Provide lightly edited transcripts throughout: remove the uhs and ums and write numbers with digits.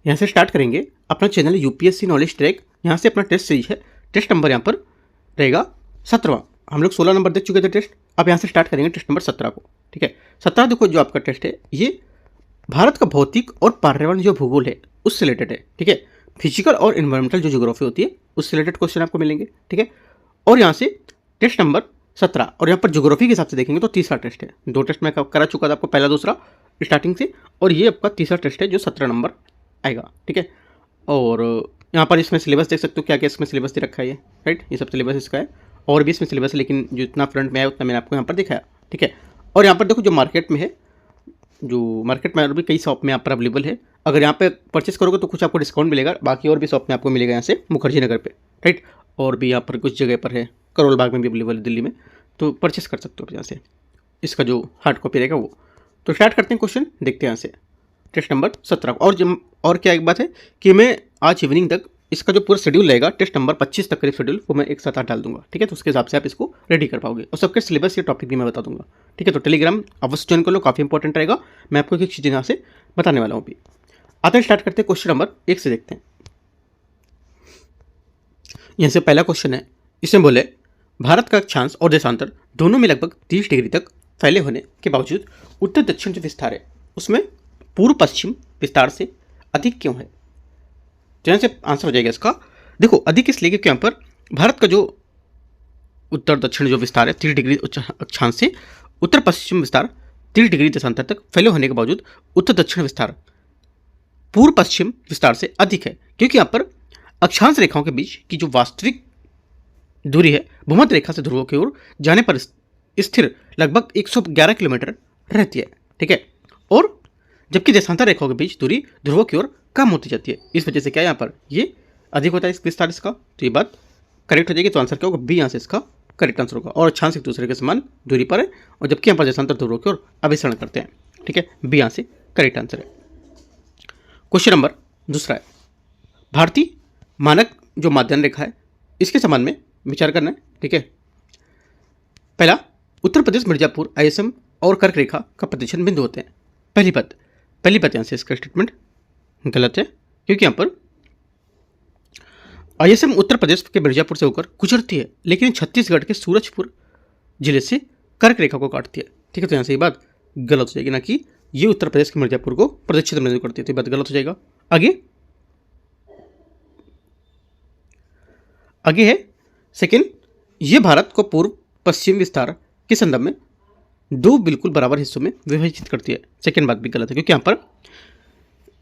यहाँ से स्टार्ट करेंगे। अपना चैनल यूपीएससी नॉलेज ट्रैक, यहाँ से अपना टेस्ट सीरीज है। टेस्ट नंबर यहाँ पर रहेगा 17वां। हम लोग 16 नंबर देख चुके थे टेस्ट, अब यहाँ से स्टार्ट करेंगे टेस्ट नंबर 17 को। ठीक है, 17 देखो जो आपका टेस्ट है ये भारत का भौतिक और पर्यावरण जो भूगोल है उससे रिलेटेड है। ठीक है, फिजिकल और इन्वायरमेंटल जो ज्योग्राफी होती है उससे रिलेटेड क्वेश्चन आपको मिलेंगे। ठीक है, और यहाँ से टेस्ट नंबर 17 और यहाँ पर ज्योग्राफी के हिसाब से देखेंगे तो तीसरा टेस्ट है। 2 टेस्ट मैं करा चुका था आपको, पहला दूसरा स्टार्टिंग से, और ये आपका तीसरा टेस्ट है जो 17 नंबर आएगा। ठीक है, और यहाँ पर इसमें सिलेबस देख सकते हो क्या क्या इसमें सिलेबस दे रखा है ये, राइट, ये सब सिलेबस इसका है। और भी इसमें सिलेबस है, लेकिन जो इतना फ्रंट में आया उतना मैंने आपको यहाँ पर दिखाया। ठीक है, और यहाँ पर देखो जो मार्केट में है, जो मार्केट में और भी कई शॉप में यहाँ पर अवेलेबल है। अगर यहाँ पे परचेस करोगे तो कुछ आपको डिस्काउंट मिलेगा, बाकी और भी शॉप में आपको मिलेगा यहाँ से मुखर्जी नगर पे, राइट। और भी यहाँ पर कुछ जगह पर है, करोल बाग में भी अवेलेबल है दिल्ली में, तो परचेस कर सकते हो यहाँ से इसका जो हार्ड कॉपी रहेगा वो। तो स्टार्ट करते हैं, क्वेश्चन देखते हैं यहाँ से टेस्ट नंबर 17 को। और क्या एक बात है कि मैं आज इवनिंग तक इसका जो पूरा शेड्यूल रहेगा टेस्ट नंबर 25 तक करीब शेड्यूल वो मैं एक साथ डाल दूंगा। ठीक है, तो उसके हिसाब से आप इसको रेडी कर पाओगे, और सबके सिलेबस ये टॉपिक भी मैं बता दूंगा। ठीक है, तो टेलीग्राम अवश्य ज्वाइन कर लो, काफ़ी इंपॉर्टेंट रहेगा। मैं आपको एक चीज़ यहाँ से बताने वाला हूँ भी। आते हैं, स्टार्ट करते हैं क्वेश्चन नंबर 1 से देखते हैं। यहाँ से पहला क्वेश्चन है, इसमें बोले भारत का अक्षांश और देशांतर दोनों में लगभग 30 डिग्री तक फैले होने के बावजूद उत्तर दक्षिण जो विस्तार है उसमें पूर्व पश्चिम विस्तार से अधिक क्यों है? तो यहाँ से आंसर हो जाएगा इसका। देखो अधिक इसलिए क्योंकि यहाँ पर भारत का जो उत्तर दक्षिण जो विस्तार है 30 डिग्री अक्षांश से उत्तर पश्चिम विस्तार 30 डिग्री देशांतर तक फैले होने के बावजूद उत्तर दक्षिण विस्तार पूर्व पश्चिम विस्तार से अधिक है, क्योंकि यहाँ पर अक्षांश रेखाओं के बीच की जो वास्तविक दूरी है भूमध्य रेखा से ध्रुवों की ओर जाने पर स्थिर लगभग 111 किलोमीटर रहती है। ठीक है, और जबकि देशांतर रेखाओं के बीच दूरी ध्रुवों की ओर कम होती जाती है। इस वजह से क्या यहाँ पर ये अधिक होता है इस विस्तार इसका, तो ये बात करेक्ट हो जाएगी। तो आंसर क्या होगा? बी यहाँ से इसका करेक्ट आंसर होगा। और अक्षांश एक दूसरे के समान दूरी पर है, और जबकि यहाँ पर देशांतर ध्रुवों की ओर अभिसरण करते हैं। ठीक है, बी यहाँ से करेक्ट आंसर है। क्वेश्चन नंबर दूसरा है, भारतीय मानक जो माध्यान्ह रेखा है इसके संबंध में विचार करना है। ठीक है, पहला, उत्तर प्रदेश मिर्जापुर आईएसएम और कर्क रेखा का प्रतिच्छेदन बिंदु होते हैं। पहली बात यहाँ से इसका स्टेटमेंट गलत है, क्योंकि यहाँ पर आईएसएम उत्तर प्रदेश के मिर्जापुर से होकर गुजरती है, लेकिन छत्तीसगढ़ के सूरजपुर जिले से कर्क रेखा को काटती है। ठीक है, तो यहाँ से ये बात गलत हो जाएगी, ना कि ये उत्तर प्रदेश के मिर्जापुर को प्रतिच्छेदन बिंदु करती है, तो ये बात गलत हो जाएगा। आगे है सेकेंड, ये भारत को पूर्व पश्चिम विस्तार के संदर्भ में 2 बिल्कुल बराबर हिस्सों में विभाजित करती है। सेकेंड बात भी गलत है, क्योंकि यहाँ पर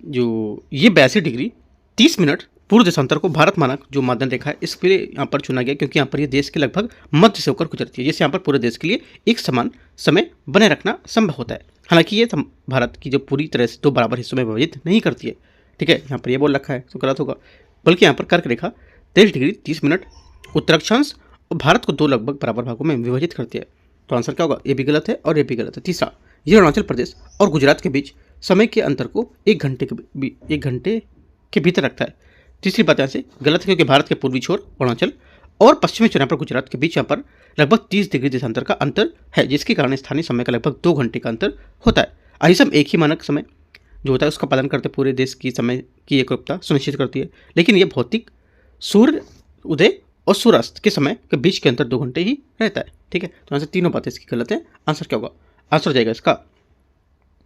जो ये 82 डिग्री 30 मिनट पूर्व देशांतर को भारत मानक जो माध्यान्ह रेखा है इस पर यहाँ पर चुना गया, क्योंकि यहाँ पर ये देश के लगभग मध्य से होकर गुजरती है, जिससे यहाँ पर पूरे देश के लिए एक समान समय बनाए रखना संभव होता है। हालांकि ये भारत की जो पूरी तरह से 2 बराबर हिस्सों में विभाजित नहीं करती है। ठीक है, यहाँ पर ये बोल रखा है तो गलत होगा, बल्कि यहाँ पर कर्क रेखा 23 डिग्री 30 मिनट उत्तराक्षांश और भारत को 2 लगभग बराबर भागों में विभाजित करती है। तो आंसर क्या होगा? ये भी गलत है और ये भी गलत है। तीसरा, ये अरुणाचल प्रदेश और गुजरात के बीच समय के अंतर को 1 घंटे के भीतर रखता है। तीसरी बात यहाँ से गलत है, क्योंकि भारत के पूर्वी छोर अरुणाचल और पश्चिमी छोर पर गुजरात के बीच यहाँ पर लगभग 30 डिग्री देशांतर का अंतर है, जिसके कारण स्थानीय समय का लगभग 2 घंटे का अंतर होता है। आईएसएम एक ही मानक समय जो होता है उसका पालन करते पूरे देश की समय की एकरूपता सुनिश्चित करती है, लेकिन यह भौतिक सूर्य उदय और सूर्यास्त के समय के बीच के अंतर 2 घंटे ही रहता है। ठीक है, तो यहाँ से तीनों बातें इसकी गलत है। आंसर क्या होगा? आंसर हो जाएगा इसका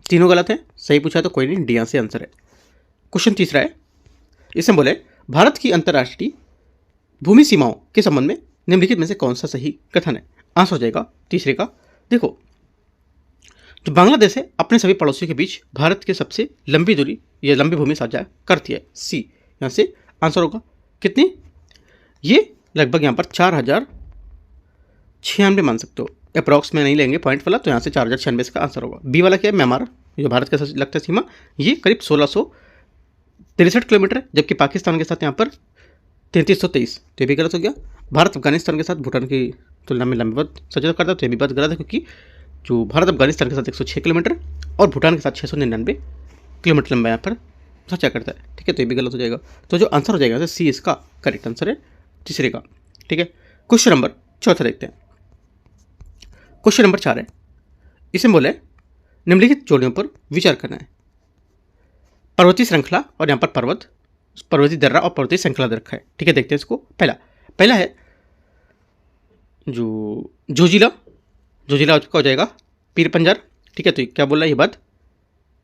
तीनों गलत है। सही पूछा तो कोई नहीं, डी यहाँ से आंसर है। क्वेश्चन तीसरा है, इसमें बोले भारत की अंतर्राष्ट्रीय भूमि सीमाओं के संबंध में निम्नलिखित में से कौन सा सही कथन है? आंसर हो जाएगा तीसरे का। देखो, जो बांग्लादेश है अपने सभी पड़ोसियों के बीच भारत के सबसे लंबी दूरी या लंबी भूमि साझा करती है। सी यहाँ से आंसर होगा। कितनी? ये लगभग यहाँ पर 4096 मान सकते हो, अप्रॉक्स में नहीं लेंगे पॉइंट वाला, तो यहाँ से 4096 का आंसर होगा। बी वाला क्या है? म्यांमार, जो भारत के साथ लगता है सीमा, ये करीब 1663 किलोमीटर, जबकि पाकिस्तान के साथ यहाँ पर 3323, तो ये भी गलत हो गया। भारत अफगानिस्तान के साथ भूटान की तुलना में लंबी बात सजा करता है, तो ये भी बात गलत है, क्योंकि जो भारत अफगानिस्तान के साथ 106 किलोमीटर और भूटान के साथ 699 किलोमीटर लंबा यहाँ पर सचा करता है। ठीक है, तो ये भी गलत हो जाएगा। तो जो आंसर हो जाएगा सी इसका करेक्ट आंसर है तीसरे का। ठीक है, क्वेश्चन नंबर चौथा देखते हैं। क्वेश्चन नंबर 4 है, इसमें बोले निम्नलिखित जोड़ियों पर विचार करना है। पर्वतीय श्रृंखला और यहाँ पर पर्वतीय दर्रा और पर्वतीय श्रृंखला दे रखा है। ठीक है, देखते हैं इसको। पहला है जो जोजिला आपका हो जाएगा पीर पंजाल। ठीक है, तो क्या बोल रहा है, ये बात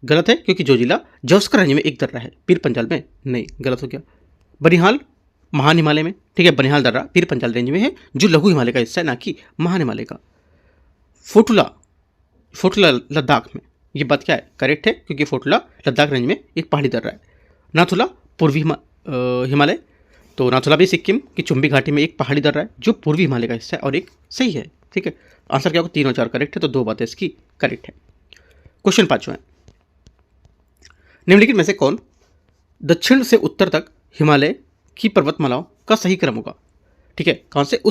गलत है क्योंकि जोजिला जौस्कर रेंज में एक दर्रा है, पीर पंजाल में नहीं, गलत हो गया। बनिहाल महान हिमालय में, ठीक है, बनिहाल दर्रा पीर पंजाल रेंज में है जो लघु हिमालय का हिस्सा है, ना कि महान हिमालय का। फोटुला लद्दाख में, ये बात क्या है, करेक्ट है क्योंकि फोटुला लद्दाख रेंज में एक पहाड़ी दर्रा है। नाथुला पूर्वी हिमालय, तो नाथुला भी सिक्किम की चुंबी घाटी में एक पहाड़ी दर्रा है जो पूर्वी हिमालय का हिस्सा है और एक सही है। ठीक है, आंसर क्या होगा, 3 और 4 करेक्ट है, तो 2 बातें इसकी करेक्ट है। क्वेश्चन 5वां है, निम्नलिखित में से कौन दक्षिण से उत्तर तक हिमालय की पर्वतमालाओं का सही क्रम होगा। ठीक है, कौन से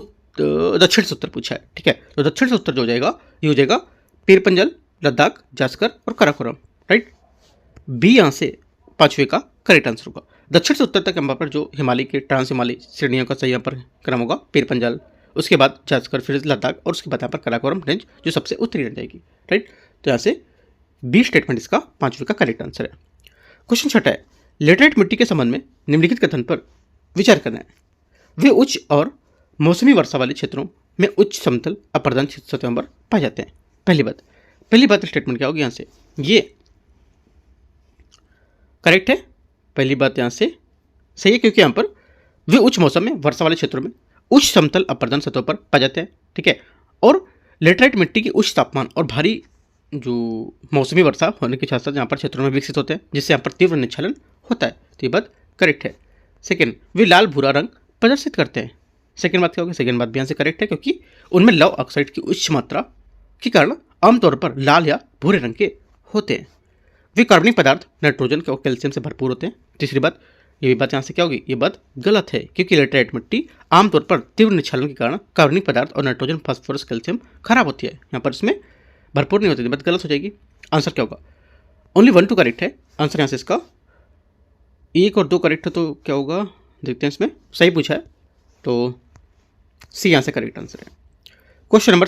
दक्षिण से उत्तर पूछा है। ठीक है, तो दक्षिण से उत्तर जो हो जाएगा, ये हो जाएगा पीर पंजाल, लद्दाख, जास्कर और काराकोरम। राइट, बी यहाँ से 5वें का करेक्ट आंसर होगा। दक्षिण से उत्तर तक यहाँ पर जो हिमालय के ट्रांस हिमालय श्रेणियों का सही यहाँ पर क्रम होगा पीर पंजाल, उसके बाद जास्कर, फिर लद्दाख और उसके बाद यहाँ पर काराकोरम रेंज जो सबसे उत्तरी रेंज आएगी। राइट, तो यहाँ से बी स्टेटमेंट इसका 5वें का करेक्ट आंसर है। क्वेश्चन 6 है, लेटराइट मिट्टी के संबंध में निम्नलिखित कथन पर विचार करना है। वे उच्च और मौसमी वर्षा वाले क्षेत्रों में उच्च समतल अपर्दन सतहों पर पाए जाते हैं। पहली बात स्टेटमेंट क्या होगी, यहाँ से ये करेक्ट है। पहली बात यहाँ से सही है क्योंकि यहाँ पर वे उच्च मौसम में वर्षा वाले क्षेत्रों में उच्च समतल अपर्दन सतहों पर पाए जाते हैं। ठीक है, और लेटराइट मिट्टी की उच्च तापमान और भारी जो मौसमी वर्षा होने के साथ साथ यहाँ पर क्षेत्रों में विकसित होते हैं, जिससे यहाँ पर तीव्र निच्छलन होता है। तो ये बात करेक्ट है। सेकेंड, वे लाल भूरा रंग प्रदर्शित करते हैं। सेकेंड बात क्या होगी, सेकेंड बात भी यहाँ से करेक्ट है क्योंकि उनमें लौह ऑक्साइड की उच्च मात्रा के कारण आमतौर पर लाल या भूरे रंग के होते हैं। वे कार्बनिक पदार्थ नाइट्रोजन और कैल्शियम से भरपूर होते हैं। तीसरी बात, ये बात यहाँ से क्या होगी, ये बात गलत है क्योंकि लेटराइट मिट्टी आमतौर पर तीव्र निच्छलन के कारण कार्बनिक पदार्थ और नाइट्रोजन, फास्फोरस, कैल्शियम खराब होती है, यहाँ पर इसमें भरपूर नहीं होती। ये बात गलत हो जाएगी। आंसर क्या होगा, ओनली 1 2 करेक्ट है। आंसर यहाँ से इसका 1 और 2 करेक्ट है, तो क्या होगा देखते हैं, इसमें सही पूछा है तो सी यहाँ से करेक्ट आंसर है। क्वेश्चन नंबर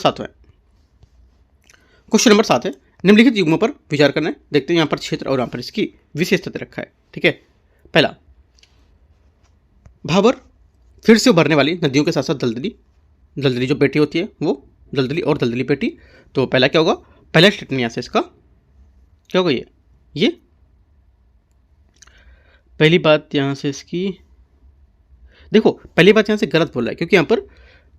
7 है, निम्नलिखित युग्मों पर विचार करना है। देखते हैं यहाँ पर क्षेत्र और यहाँ पर इसकी विशेषता दे रखा है। ठीक है, पहला, भाबर फिर से उभरने वाली नदियों के साथ साथ दलदली जो पेटी होती है वो दलदली और दलदली पेटी। तो पहला क्या होगा, पहला स्टेटमेंट यहाँ से इसका क्या होगा, ये पहली बात यहाँ से इसकी देखो, पहली बात यहाँ से गलत बोल रहा है क्योंकि यहाँ पर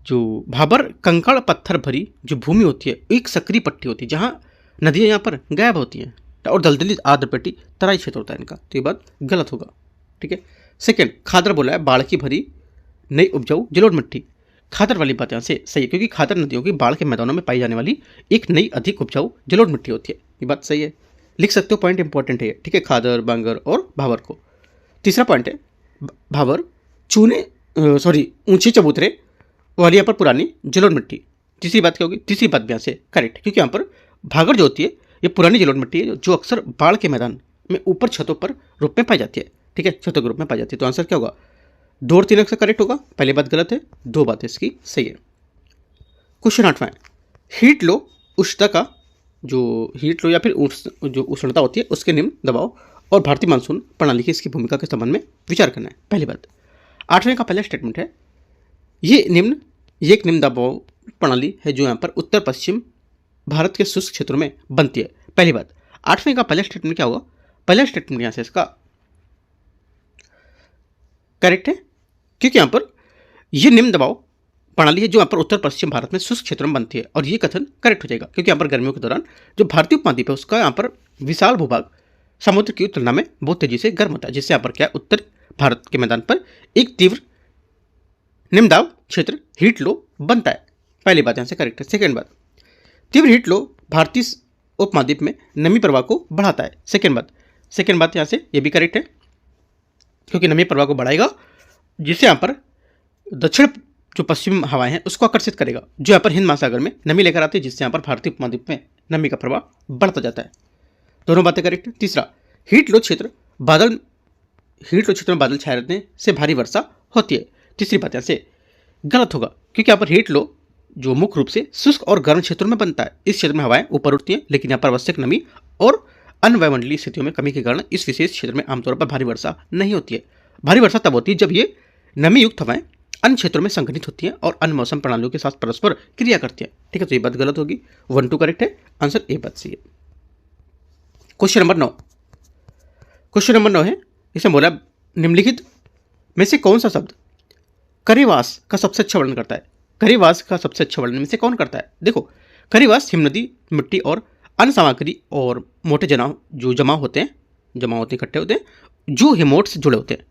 जो भाबर कंकड़ पत्थर भरी जो भूमि होती है एक सक्रिय पट्टी होती है जहाँ नदियाँ यहाँ पर गायब होती हैं, और दलदली आर्द्र पेटी तराई क्षेत्र होता है इनका। तो ये बात गलत होगा। ठीक है, सेकंड, खादर बोला है बाढ़ की भरी नई उपजाऊ जलोढ़ मिट्टी। खादर वाली बात यहाँ से सही है क्योंकि खादर नदियों की बाढ़ के मैदानों में पाई जाने वाली एक नई अधिक उपजाऊ जलोढ़ मिट्टी होती है। ये बात सही है, लिख सकते हो, पॉइंट इंपॉर्टेंट है। ठीक है, खादर, बांगर और भाबर को। तीसरा पॉइंट है, भाबर ऊंचे चबूतरे वाली यहाँ पर पुरानी जलोढ़ मिट्टी। तीसरी बात क्या होगी, तीसरी बात भी यहाँ से करेक्ट क्योंकि यहाँ पर भागर जो होती है ये पुरानी जलोढ़ मिट्टी है जो अक्सर बाढ़ के मैदान में ऊपर छतों पर रूप में पाई जाती है। ठीक है, छतों के रूप में पाई जाती है। तो आंसर क्या होगा, 2 और 3 अक्सर करेक्ट होगा। पहली बात गलत है, 2 बातें इसकी सही है। क्वेश्चन 8वां है, हीट लो उष्णता का जो हीट लो या फिर जो उष्णता होती है उसके निम्न दबाव और भारतीय मानसून प्रणाली की इसकी भूमिका के संबंध में विचार करना है। पहली बात, 8वें का पहला स्टेटमेंट है, ये एक निम्न दबाव प्रणाली है जो यहाँ पर उत्तर पश्चिम भारत के शुष्क क्षेत्रों में बनती है। पहली बात, 8वें का पहला स्टेटमेंट क्या होगा, पहला स्टेटमेंट यहाँ से इसका करेक्ट है क्योंकि यहाँ पर यह निम्न दबाव प्रणाली है जो यहाँ पर उत्तर पश्चिम भारत में शुष्क क्षेत्रों में बनती है, और ये कथन करेक्ट हो जाएगा क्योंकि यहाँ पर गर्मियों के दौरान जो भारतीय उपमहाद्वीप है उसका यहाँ पर विशाल भूभाग समुद्र की तुलना में बहुत तेजी से गर्म होता है, जिससे यहाँ पर क्या उत्तर भारत के मैदान पर एक तीव्र निम्न दाब क्षेत्र हीट लो बनता है। पहली बात यहाँ से करेक्ट है। सेकेंड बात, तीव्र हीट लो भारतीय उपमहाद्वीप में नमी प्रवाह को बढ़ाता है। सेकेंड बात यहाँ से ये भी करेक्ट है क्योंकि नमी प्रवाह को बढ़ाएगा जिससे यहाँ पर दक्षिण जो पश्चिम हवाएं हैं उसको आकर्षित करेगा जो यहाँ पर हिंद महासागर में नमी लेकर आती है, जिससे यहाँ पर भारतीय उपमहाद्वीप में नमी का प्रवाह बढ़ता जाता है। दोनों बातें करेक्ट है। तीसरा, हीट लो क्षेत्र में बादल छाए रहने से भारी वर्षा होती है। तीसरी बात यहाँ से गलत होगा क्योंकि यहाँ पर हीट लो जो मुख्य रूप से शुष्क और गर्म क्षेत्रों में बनता है। इस क्षेत्र में हवाएं ऊपर उठती हैं लेकिन यहाँ पर आवश्यक नमी और अन्य वायुमंडलीय स्थितियों में कमी के कारण इस विशेष क्षेत्र में आमतौर पर भारी वर्षा नहीं होती है। भारी वर्षा तब होती है जब ये नमी युक्त हवाएं अन्य क्षेत्रों में संघनित होती हैं और अन्य मौसम प्रणालियों के साथ परस्पर क्रिया करती हैं। ठीक है, तो ये बात गलत होगी, 1 2 करेक्ट है, आंसर ए बात सही है। क्वेश्चन नंबर 9, क्वेश्चन नंबर 9 है, इसमें बोला निम्नलिखित में से कौन सा शब्द करेवास का सबसे अच्छा वर्णन करता है? करेवास का सबसे अच्छा वर्णन में से कौन करता है? देखो, करेवास हिमनदी, मिट्टी और अन्य सामग्री और मोटे जमाव होते हैं, इकट्ठे होते हैं, जो हिमोट से जुड़े होते हैं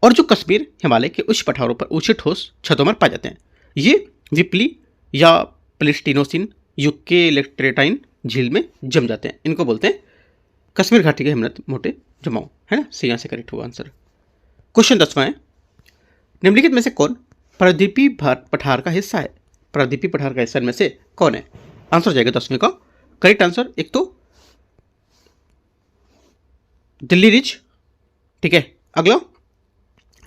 और जो कश्मीर हिमालय के उच्च पठारों पर ऊंचे ठोस छतों पर पाए जाते हैं। ये विपली या प्लेस्टिनोसिन युग के इलेक्ट्रेटाइन झील में जम जाते हैं। इनको बोलते हैं कश्मीर घाटी के हिमनद मोटे जमाव, है ना। सी यहाँ से करेक्ट होगा आंसर। क्वेश्चन 10वां है, निम्नलिखित में से कौन प्रायद्वीपीय पठार का हिस्सा है? प्रायद्वीपीय पठार का हिस्सा में से कौन है? आंसर हो जाएगा 10वें का करेक्ट आंसर, एक तो दिल्ली रिज, ठीक है, अगला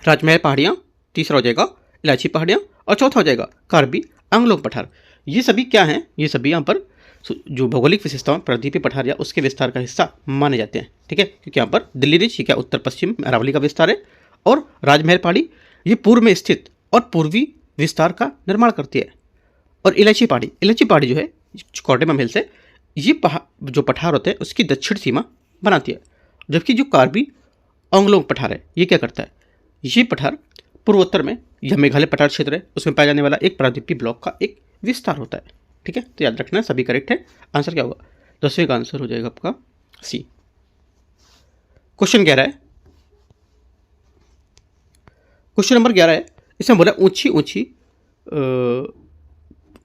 राजमहल पहाड़ियां, तीसरा हो जाएगा इलायची पहाड़ियां और चौथा हो जाएगा कार्बी आंगलोंग पठार। ये सभी क्या हैं? ये सभी यहाँ पर जो भौगोलिक विशेषताओं प्रायद्वीपीय पठार या उसके विस्तार का हिस्सा माने जाते हैं। ठीक है, क्योंकि यहाँ पर दिल्ली रिज, ये क्या उत्तर पश्चिम अरावली का विस्तार है, और राजमहल पहाड़ी ये पूर्व में स्थित और पूर्वी विस्तार का निर्माण करती है, और इलायची पहाड़ी जो है कॉर्डेमम हिल्स है, ये जो पठार होते हैं उसकी दक्षिण सीमा बनाती है। जबकि जो कार्बी आंगलोंग पठार है, ये क्या करता है? ये पठार पूर्वोत्तर में, यह मेघालय पठार क्षेत्र है, उसमें पाया जाने वाला एक प्रायद्वीपीय ब्लॉक का एक विस्तार होता है। ठीक है, तो याद रखना सभी करेक्ट है। आंसर क्या होगा? 10वें का आंसर हो जाएगा आपका सी। क्वेश्चन 11 है, क्वेश्चन नंबर 11 है, इसमें बोला ऊंची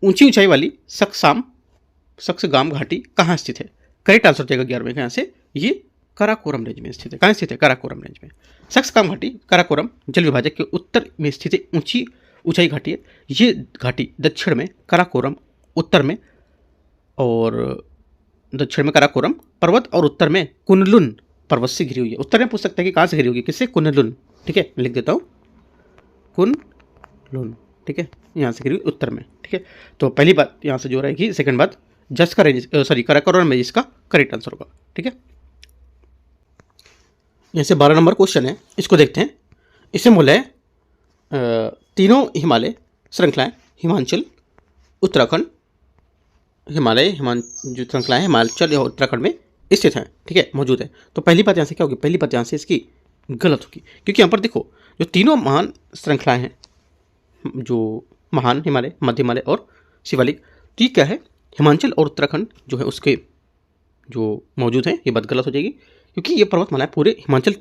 ऊंचाई वाली सक्सगाम घाटी कहाँ स्थित है? करेक्ट आंसर हो जाएगा 11वें का यहाँ से, ये काराकोरम रेंज में स्थित है। कहाँ स्थित है? काराकोरम रेंज में। सक्सगाम घाटी काराकोरम जल विभाजक के उत्तर में स्थित ऊंचाई घाटी है। ये घाटी दक्षिण में काराकोरम, उत्तर में और दक्षिण में काराकोरम पर्वत और उत्तर में कुनलुन पर्वत से घिरी हुई है। उत्तर में पूछ सकते हैं कि कहाँ से घिरी हुई है, किससे? कुनलुन। ठीक है, लिख देता हूँ कुनलुन। ठीक है, यहाँ से घिरी हुई उत्तर में। ठीक है, तो पहली बात यहाँ से जो रहेगी, सेकंड बात जस का रेंज, सॉरी काराकोरम रेंज इसका करेक्ट आंसर होगा। ठीक है, यहाँ से 12 नंबर क्वेश्चन है, इसको देखते हैं। इसमें बोला है तीनों हिमालय श्रृंखलाएं हिमाचल उत्तराखंड जो श्रृंखलाएं हिमाचल या उत्तराखंड में स्थित हैं। ठीक है, मौजूद है। तो पहली बात यहाँ से क्या होगी? पहली बात यहाँ से इसकी गलत होगी, क्योंकि यहाँ पर देखो जो तीनों महान श्रृंखलाएं हैं, जो महान हिमालय, मध्य हिमालय और शिवालिक, तो ये क्या है? हिमाचल और उत्तराखंड जो है उसके जो मौजूद हैं, ये बात गलत हो जाएगी, क्योंकि ये पर्वतमालाएं पूरे हिमाचल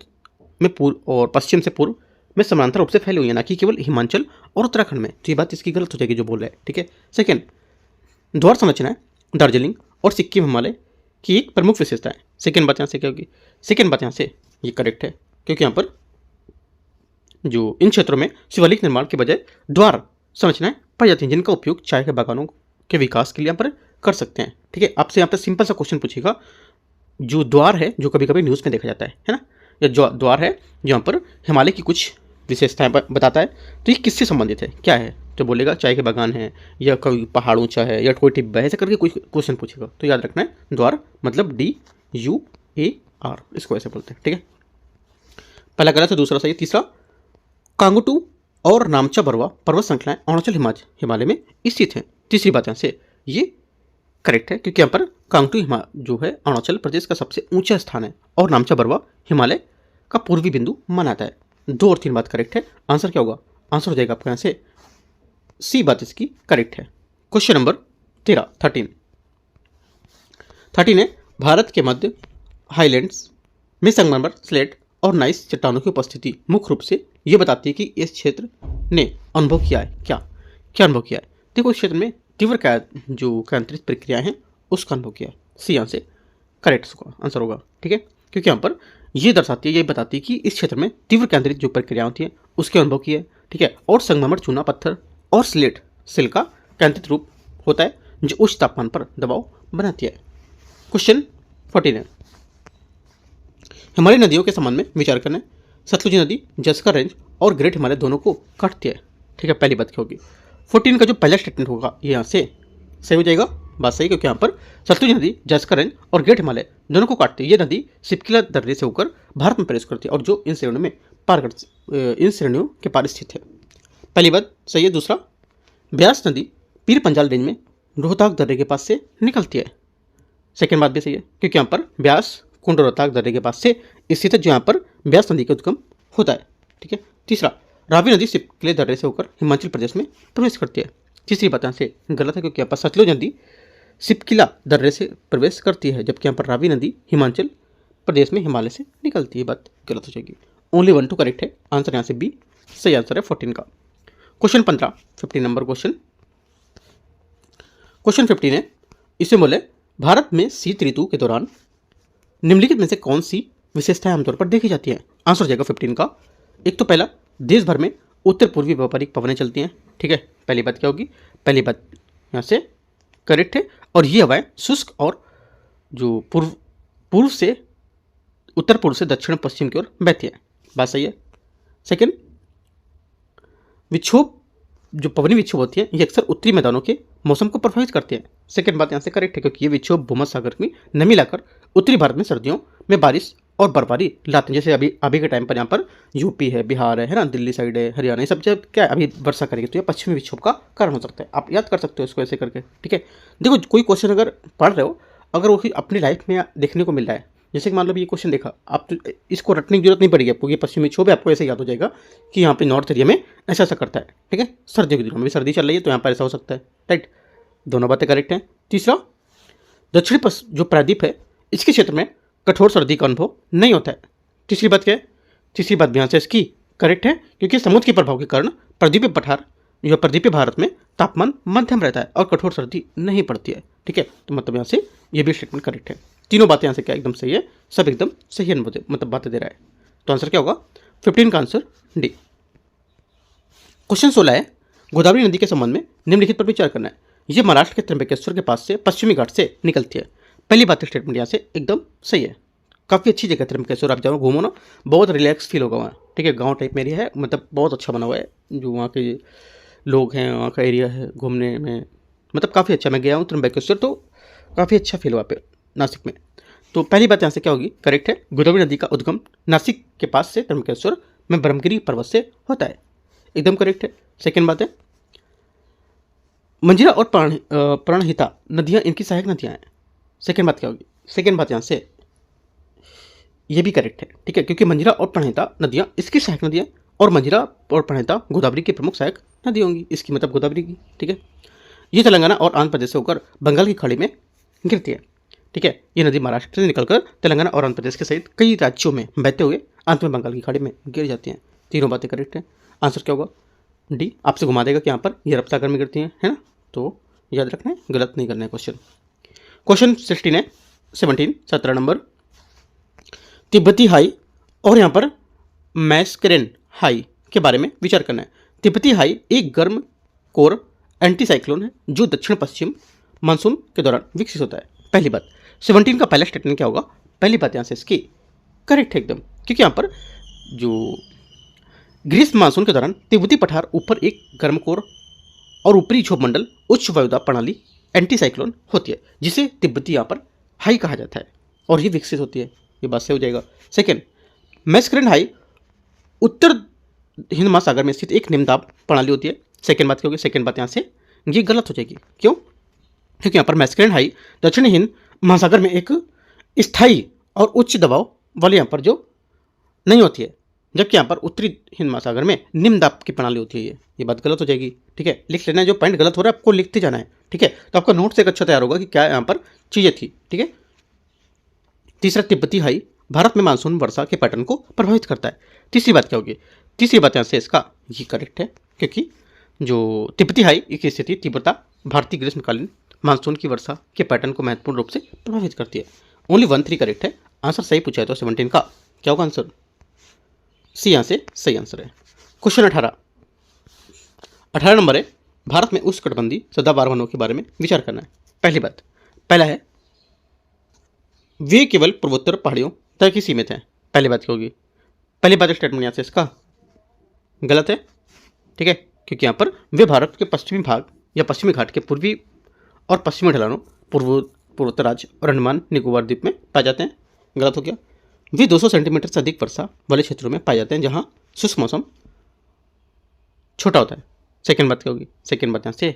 में पूर्व और पश्चिम से पूर्व में समानांतर रूप से फैली हुई है, ना कि केवल हिमाचल और उत्तराखंड में। तो ये बात इसकी गलत हो जाएगी जो बोल रहा है। ठीक है, सेकेंड, द्वार संरचनाएं दार्जिलिंग और सिक्किम हिमालय की एक प्रमुख विशेषता है। सेकेंड बात यहाँ से क्या होगी? सेकेंड बात यहाँ से ये करेक्ट है, क्योंकि यहाँ पर जो इन क्षेत्रों में शिवालिक निर्माण के बजाय द्वार संरचनाएं पाई जाती हैं, जिनका उपयोग चाय के बागानों के विकास के लिए यहाँ पर कर सकते हैं। ठीक है, आपसे यहाँ पर सिंपल सा क्वेश्चन पूछेगा, जो द्वार है जो कभी कभी न्यूज़ में देखा जाता है ना, या जो द्वार है जो यहाँ पर हिमालय की कुछ विशेषताएं बताता है, तो ये किससे संबंधित है, क्या है? तो बोलेगा चाय के बागान है, या कोई पहाड़ ऊंचा है, या कोई टिब्बा है, ऐसे करके कोई क्वेश्चन पूछेगा। तो याद रखना है द्वार मतलब DUAR, इसको ऐसे बोलते हैं। ठीक है, पहला गलत है, दूसरा सही। तीसरा, कांगटू और नामचा बरवा पर्वत श्रृंखलाएं अरुणाचल हिमालय में स्थित हैं। तीसरी बात यहाँ से ये करेक्ट है, क्योंकि यहाँ पर कांगटू जो है अरुणाचल प्रदेश का सबसे ऊंचा स्थान है, और नामचा बरवा हिमालय का पूर्वी बिंदु माना जाता है। 2 और 3 बात करेक्ट है। आंसर क्या होगा? आंसर हो जाएगा आपका यहाँ से सी बात इसकी करेक्ट है। क्वेश्चन नंबर 13 है, भारत के मध्य हाईलैंड्स में संगमरमर, स्लेट और नाइस चट्टानों की उपस्थिति मुख्य रूप से ये बताती है कि इस क्षेत्र ने अनुभव किया है क्या अनुभव किया है? देखो, इस क्षेत्र में तीव्र जो केंद्रित प्रक्रियाएं हैं उसका अनुभव किया है। सी यहाँ से करेक्ट आंसर होगा। ठीक है, क्योंकि यहाँ पर ये दर्शाती है, ये बताती है कि इस क्षेत्र में तीव्र केंद्रित जो प्रक्रिया होती है उसके अनुभव किया है। ठीक है, और संगमरमर, चूना पत्थर और स्लेट सिल का केंद्रित रूप होता है जो उच्च तापमान पर दबाव बनाती है। क्वेश्चन 14 है, हिमालय नदियों के संबंध में विचार करना। सतलुज नदी जस्कर रेंज और ग्रेट हिमालय दोनों को काटती है। ठीक है, पहली बात क्या होगी? 14 का जो पहला स्टेटमेंट होगा ये यहाँ से सही हो जाएगा, बात सही, क्योंकि यहाँ पर सतलुज नदी जैस्कर रेंज और ग्रेट हिमालय दोनों को काटती है। ये नदी सिपकिला दर्रे से होकर भारत में प्रवेश करती है और जो इन श्रेणियों के पार स्थित है। पहली बात सही है। दूसरा, ब्यास नदी पीर पंजाल रेंज में रोहताक दर्रे के पास से निकलती है। सेकेंड बात भी सही है, क्योंकि यहाँ पर ब्यास कुंड रोहताक दर्रे के पास से स्थित है, जो यहाँ पर ब्यास नदी का उद्गम होता है। ठीक है। तीसरा, रावी नदी सिपकिले दर्रे से होकर हिमाचल प्रदेश में प्रवेश करती है। तीसरी बात यहाँ से गलत है, क्योंकि यहाँ पर सतलुज नदी सिपकिला दर्रे से प्रवेश करती है, जबकि यहाँ पर रावी नदी हिमाचल प्रदेश में हिमालय से निकलती है। बात गलत हो जाएगी। ओनली 1 2 करेक्ट है। आंसर यहाँ से बी सही आंसर है 14 का। क्वेश्चन 15, 15 नंबर क्वेश्चन 15 है। इसे बोले भारत में शीत ऋतु के दौरान निम्नलिखित में से कौन सी विशेषताएं आमतौर पर देखी जाती हैं। आंसर हो जाएगा 15 का। एक तो पहला, देश भर में उत्तर पूर्वी व्यापारिक पवनें चलती हैं। ठीक है, पहली बात क्या होगी, पहली बात यहाँ से करेक्ट है। और ये हवाएं शुष्क और जो पूर्व से उत्तर पूर्व से दक्षिण पश्चिम की ओर बहती है। बात सही है। सेकेंड, विक्षोभ जो पवनी विक्षोभ होती है ये अक्सर उत्तरी मैदानों के मौसम को प्रभावित करते हैं। सेकेंड बात यहाँ से करेक्ट है, क्योंकि ये विक्षोभ भूमध्य सागर में नमी लाकर उत्तरी भारत में सर्दियों में बारिश और बर्फबारी लाते हैं। जैसे अभी के टाइम पर यहाँ पर यूपी है, बिहार है ना, दिल्ली साइड है, हरियाणा, ये सब जब क्या है अभी वर्षा करेगी तो ये पश्चिमी विक्षोभ का कारण हो सकता है। आप याद कर सकते हो इसको ऐसे करके। ठीक है, देखो कोई क्वेश्चन अगर पढ़ रहे हो, अगर वो अपनी लाइफ में देखने को मिल रहा है, जैसे कि मान लो ये क्वेश्चन देखा, आप तो इसको रटने की जरूरत नहीं पड़ेगी आपको, ये पश्चिमी विक्षोभ है, आपको ऐसे याद हो जाएगा कि यहाँ पे नॉर्थ एरिया में ऐसा ऐसा करता है। ठीक है, सर्दियों के दिनों में भी सर्दी चल रही है तो यहाँ पर ऐसा हो सकता है। राइट, दोनों बातें करेक्ट हैं। तीसरा, दक्षिणी जो प्रायद्वीप है इसके क्षेत्र में कठोर सर्दी का अनुभव नहीं होता है। तीसरी बात क्या है, तीसरी बात भी यहाँ से इसकी करेक्ट है, क्योंकि समुद्र के प्रभाव के कारण प्रायद्वीपीय पठार या प्रायद्वीपीय भारत में तापमान मध्यम रहता है और कठोर सर्दी नहीं पड़ती है। ठीक है, तो मतलब यहाँ से ये भी स्टेटमेंट करेक्ट है। तीनों बातें यहाँ से क्या एकदम सही है, सब एकदम सही मतलब बातें दे रहा है। तो आंसर क्या होगा 15 का आंसर डी। क्वेश्चन 16 है, गोदावरी नदी के संबंध में निम्नलिखित पर विचार करना है। ये महाराष्ट्र के त्र्यंबकेश्वर के पास से पश्चिमी घाट से निकलती है। पहली बात स्टेटमेंट यहाँ से एकदम सही है। काफ़ी अच्छी जगह त्र्यंबकेश्वर, आप जाओ घूमो ना, बहुत रिलैक्स फील होगा वहाँ। ठीक है, गांव टाइप में एरिया है, मतलब बहुत अच्छा बना हुआ है। जो वहाँ के लोग हैं, वहाँ का एरिया है घूमने में, मतलब काफ़ी अच्छा। मैं गया हूँ त्र्यंबकेश्वर, तो काफ़ी अच्छा फील हुआ पे नासिक में। तो पहली बात यहाँ से क्या होगी, करेक्ट है। गोदावरी नदी का उद्गम नासिक के पास से त्र्यंबकेश्वर में ब्रह्मगिरी पर्वत से होता है, एकदम करेक्ट है। सेकेंड बात है, मंजीरा और प्राणहिता नदियाँ इनकी सहायक नदियाँ हैं। सेकेंड बात क्या होगी, सेकेंड बात यहाँ से ये भी करेक्ट है। ठीक है, क्योंकि मंजीरा और प्रणहिता नदियाँ इसकी सहायक नदियाँ और मंजीरा और प्रणहिता गोदावरी की प्रमुख सहायक नदी होंगी, इसकी मतलब गोदावरी की। ठीक है, ये तेलंगाना और आंध्र प्रदेश से होकर बंगाल की खाड़ी में गिरती है। ठीक है, ये नदी महाराष्ट्र से निकलकर तेलंगाना और आंध्र प्रदेश के सहित कई राज्यों में बहते हुए अंत में बंगाल की खाड़ी में गिर जाती हैं। तीनों बातें करेक्ट हैं। आंसर क्या होगा डी। आपसे घुमा देगा कि यहाँ पर ये अरब सागर में गिरती हैं, है ना, तो याद रखना है, गलत नहीं करना है क्वेश्चन। क्वेश्चन 16 है, 17 नंबर, तिब्बती हाई और यहाँ पर मैस्करेन हाई के बारे में विचार करना है। तिब्बती हाई एक गर्म कोर एंटी साइक्लोन है जो दक्षिण पश्चिम मानसून के दौरान विकसित होता है। पहली बात 17 का पहला स्टेटमेंट क्या होगा, पहली बात यहाँ से इसकी करेक्ट है एकदम, क्योंकि यहाँ पर जो ग्रीष्म मानसून के दौरान तिब्बती पठार ऊपर एक गर्म कोर और ऊपरी क्षोभ मंडल उच्च वायुदाब प्रणाली एंटी साइक्लोन होती है, जिसे तिब्बती यहाँ पर हाई कहा जाता है और ये विकसित होती है। ये बात से हो जाएगा। सेकेंड, मैस्करेन हाई उत्तर हिंद महासागर में स्थित एक निम्नदाब प्रणाली होती है। सेकेंड बात क्या होगी, सेकेंड बात यहाँ से ये गलत हो जाएगी। क्यों, क्योंकि यहाँ पर मैस्करेन हाई दक्षिण हिंद महासागर में एक स्थायी और उच्च दबाव वाले यहाँ पर जो नहीं होती है, जबकि यहाँ पर उत्तरी हिंद महासागर में निम्न दाब की प्रणाली होती है। ये बात गलत हो जाएगी। ठीक है, लिख लेना है, जो पॉइंट गलत हो रहा है आपको लिखते जाना है। ठीक है, तो आपका नोट से एक अच्छा तैयार होगा कि क्या यहाँ पर चीज़ें थी। ठीक है, तीसरा, तिब्बती हाई भारत में मानसून वर्षा के पैटर्न को प्रभावित करता है। तीसरी बात क्या होगी, तीसरी बात यहाँ से इसका ये करेक्ट है, क्योंकि जो तिब्बती हाई की स्थिति तीव्रता भारतीय ग्रीष्मकालीन मानसून की वर्षा के पैटर्न को महत्वपूर्ण रूप से प्रभावित करती है। ओनली 1 3 करेक्ट है। आंसर सही पूछा है तो 17 का क्या होगा आंसर, सी यहाँ से सही आंसर है। क्वेश्चन 18 नंबर है, भारत में उष्णकटिबंधीय सदाबहार वनों के बारे में विचार करना है। पहली बात, पहला है वे केवल पूर्वोत्तर पहाड़ियों तक ही सीमित हैं। पहली बात क्या होगी, पहली बात स्टेटमेंट यहाँ से इसका गलत है। ठीक है, क्योंकि यहाँ पर वे भारत के पश्चिमी भाग या पश्चिमी घाट के पूर्वी और पश्चिमी ढलानों पूर्वोत्तर राज्य और अंडमान निकोबार द्वीप में पाए जाते हैं। गलत हो गया। वे 200 सेंटीमीटर से अधिक वर्षा वाले क्षेत्रों में पाए जाते हैं जहां शुष्क मौसम छोटा होता है। सेकेंड बात क्या होगी? सेकेंड बात यहाँ से